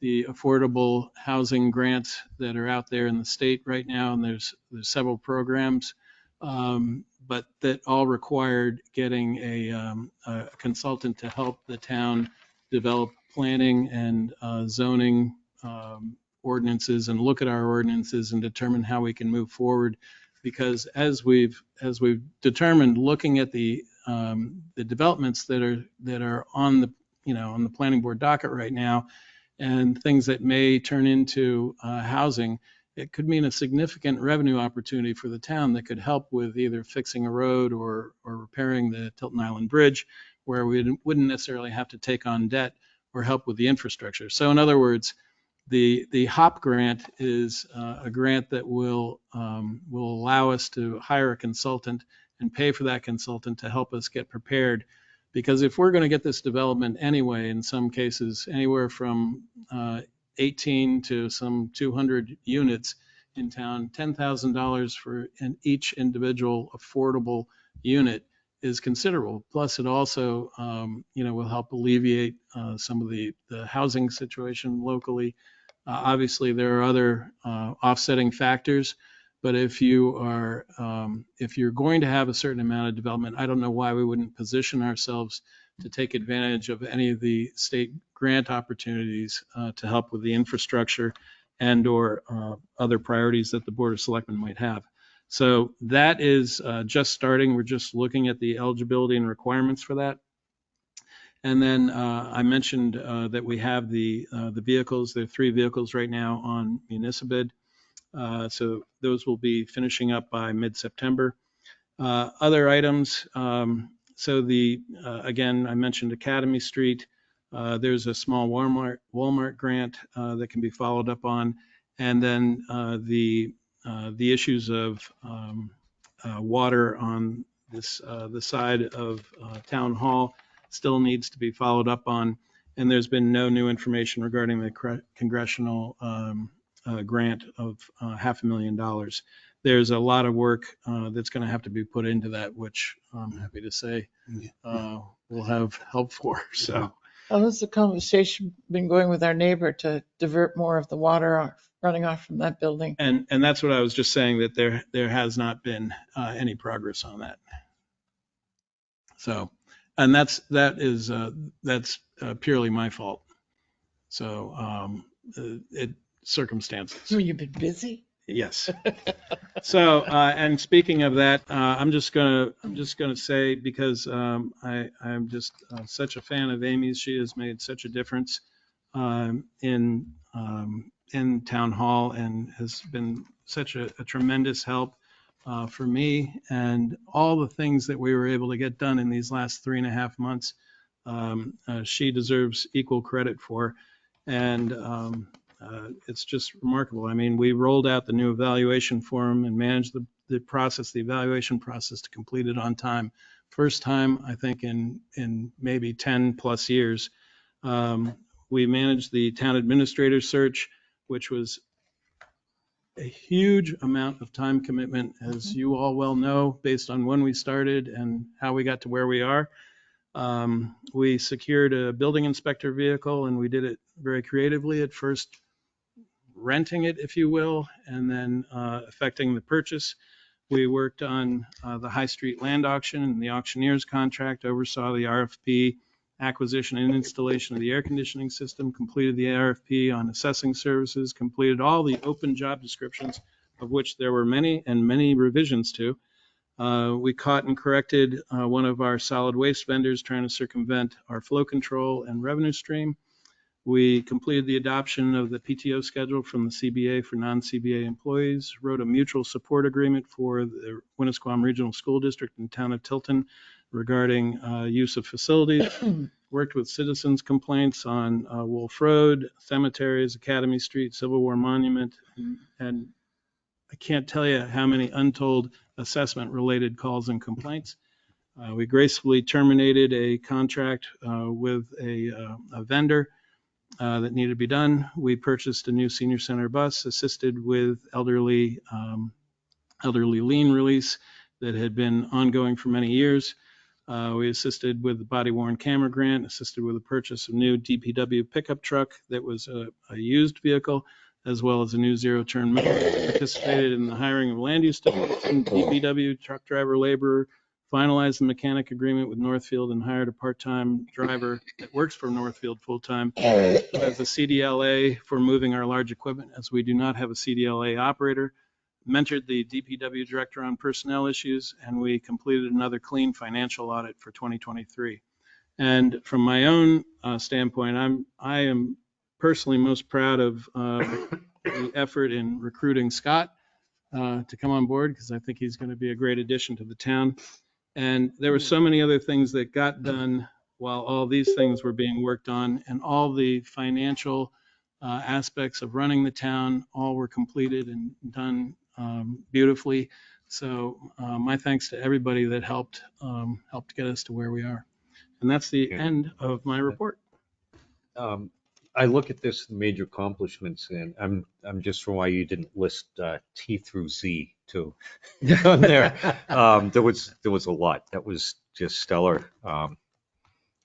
affordable housing grants that are out there in the state right now, and there's several programs, but that all required getting a consultant to help the town develop planning and zoning ordinances and look at our ordinances and determine how we can move forward. Because as we've determined, looking at the developments that are on the planning board docket right now, and things that may turn into housing, it could mean a significant revenue opportunity for the town that could help with either fixing a road or repairing the Tilton Island Bridge, where we wouldn't necessarily have to take on debt or help with the infrastructure. So in other words, the HOP grant is a grant that will allow us to hire a consultant and pay for that consultant to help us get prepared. Because if we're going to get this development anyway, in some cases, anywhere from 18 to some 200 units in town, $10,000 for each individual affordable unit is considerable. Plus, it also, will help alleviate some of the housing situation locally. Obviously, there are other offsetting factors. But if you're going to have a certain amount of development, I don't know why we wouldn't position ourselves to take advantage of any of the state grant opportunities to help with the infrastructure and or other priorities that the Board of Selectmen might have. So that is just starting. We're just looking at the eligibility and requirements for that. And then I mentioned that we have the vehicles. There are 3 vehicles right now on municipal. So those will be finishing up by mid-September. Other items, so again, I mentioned Academy Street. There's a small Walmart grant that can be followed up on. And then the issues of water on the side of Town Hall still needs to be followed up on. And there's been no new information regarding the congressional grant of $500,000. There's a lot of work that's going to have to be put into that, which I'm happy to say we'll have help for. So How has the conversation been going with our neighbor to divert more of the water running off from that building? and that's what I was just saying, that there has not been any progress on that. So, and that's purely my fault. So circumstances. So you've been busy? Yes. So, and speaking of that, I'm just gonna say, because I'm just such a fan of Amy's. She has made such a difference in Town Hall and has been such a tremendous help for me, and all the things that we were able to get done in these last 3.5 months. She deserves equal credit for, and it's just remarkable. I mean, we rolled out the new evaluation form and managed the evaluation process to complete it on time. First time, I think, in maybe 10 plus years. We managed the town administrator search, which was a huge amount of time commitment, as you all well know, based on when we started and how we got to where we are. We secured a building inspector vehicle, and we did it very creatively at first, renting it, if you will, and then effecting the purchase. We worked on the High Street land auction and the auctioneer's contract, oversaw the RFP acquisition and installation of the air conditioning system, completed the RFP on assessing services, completed all the open job descriptions, of which there were many and many revisions to. We caught and corrected one of our solid waste vendors trying to circumvent our flow control and revenue stream. We completed the adoption of the PTO schedule from the CBA for non-CBA employees, wrote a mutual support agreement for the Winnisquam Regional School District and Town of Tilton regarding use of facilities, worked with citizens' complaints on Wolf Road, cemeteries, Academy Street, Civil War Monument, and I can't tell you how many untold assessment-related calls and complaints. We gracefully terminated a contract with a vendor that needed to be done. We purchased a new senior center bus, assisted with elderly lien release that had been ongoing for many years. We assisted with the body worn camera grant, assisted with the purchase of new DPW pickup truck that was a used vehicle, as well as a new zero-turn mower. Participated in the hiring of land use technician, DPW truck driver laborer, finalized the mechanic agreement with Northfield and hired a part-time driver that works for Northfield full-time as a CDLA for moving our large equipment, as we do not have a CDLA operator. Mentored the DPW director on personnel issues, and we completed another clean financial audit for 2023. And from my own standpoint, I am personally most proud of the effort in recruiting Scott to come on board, because I think he's going to be a great addition to the town. And there were so many other things that got done while all these things were being worked on, and all the financial aspects of running the town all were completed and done beautifully. So my thanks to everybody that helped get us to where we are. And that's the end of my report. I look at this major accomplishments, and I'm just for why you didn't list T through Z too on there. There was a lot that was just stellar,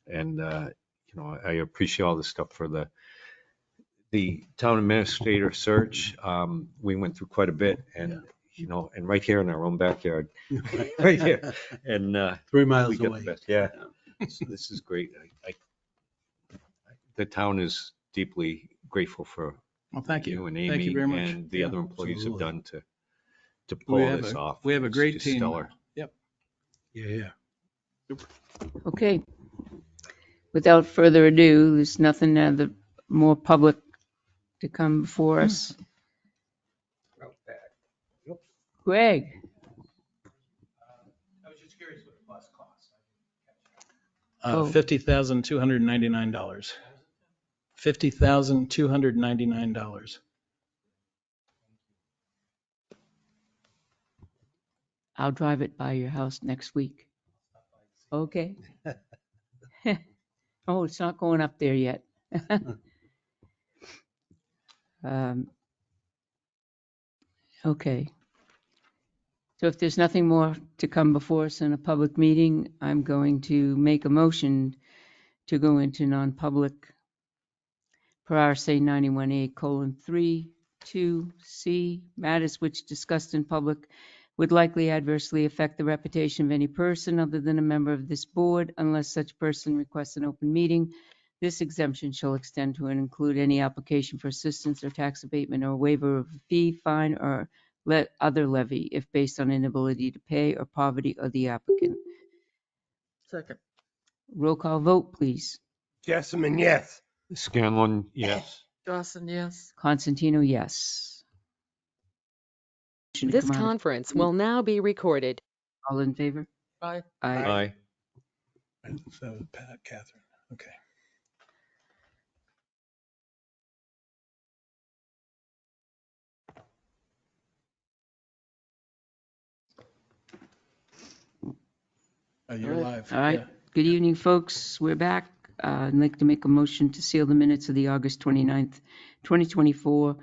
and I appreciate all the stuff for the town administrator search. We went through quite a bit, and and right here in our own backyard, right here, and 3 miles we get away. the best. Yeah, so this is great. The town is deeply grateful for Well, thank you. and Amy, Thank you very much. and the other employees have done to We pull have this off. We have a It's great just team. Stellar. Yep. Yeah. Okay. Without further ado, there's nothing more public to come before us. Greg? I was just curious what the bus costs. Oh. $50,299. $50,299. I'll drive it by your house next week. Okay. Oh, it's not going up there yet. Okay. So if there's nothing more to come before us in a public meeting, I'm going to make a motion to go into non-public per RSA 91A:3(2)C, matters which discussed in public would likely adversely affect the reputation of any person other than a member of this board unless such person requests an open meeting. This exemption shall extend to and include any application for assistance or tax abatement or waiver of a fee, fine, or other levy if based on inability to pay or poverty of the applicant. Second. Roll call vote, please. Jessamine, yes. Scanlon, yes. Dawson, yes. Constantino, yes. Motion to This come out of- conference will now be recorded. All in favor? Bye. Aye. So Pat, Catherine, okay. Oh, you're live. All right. Yeah. Good evening, folks. We're back. I'd like to make a motion to seal the minutes of the August 29th, 2024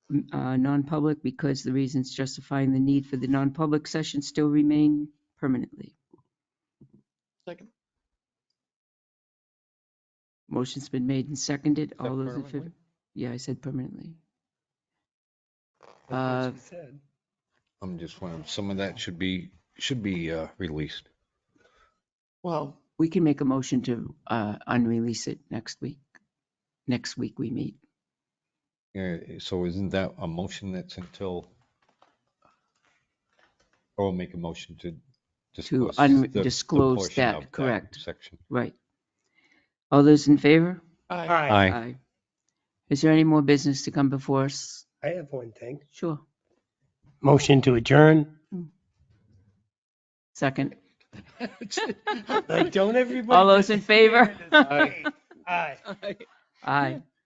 non-public because the reasons justifying the need for the non-public session still remain permanently. Second. Motion's been made and seconded. All those in favor? Permanently? Yeah, I said permanently. That's what she said. I'm just wondering, some of that should be released. Well, We can make a motion to unrelease it next week. Next week we meet. Yeah, so isn't that a motion that's until, or we'll make a motion to disclose the disclose portion that, of that correct. section. Right. All those in favor? aye. Aye. Is there any more business to come before us? I have one thing. Sure. Motion to adjourn. Second. Like, don't everybody. All those in favor? Aye. Aye. Aye.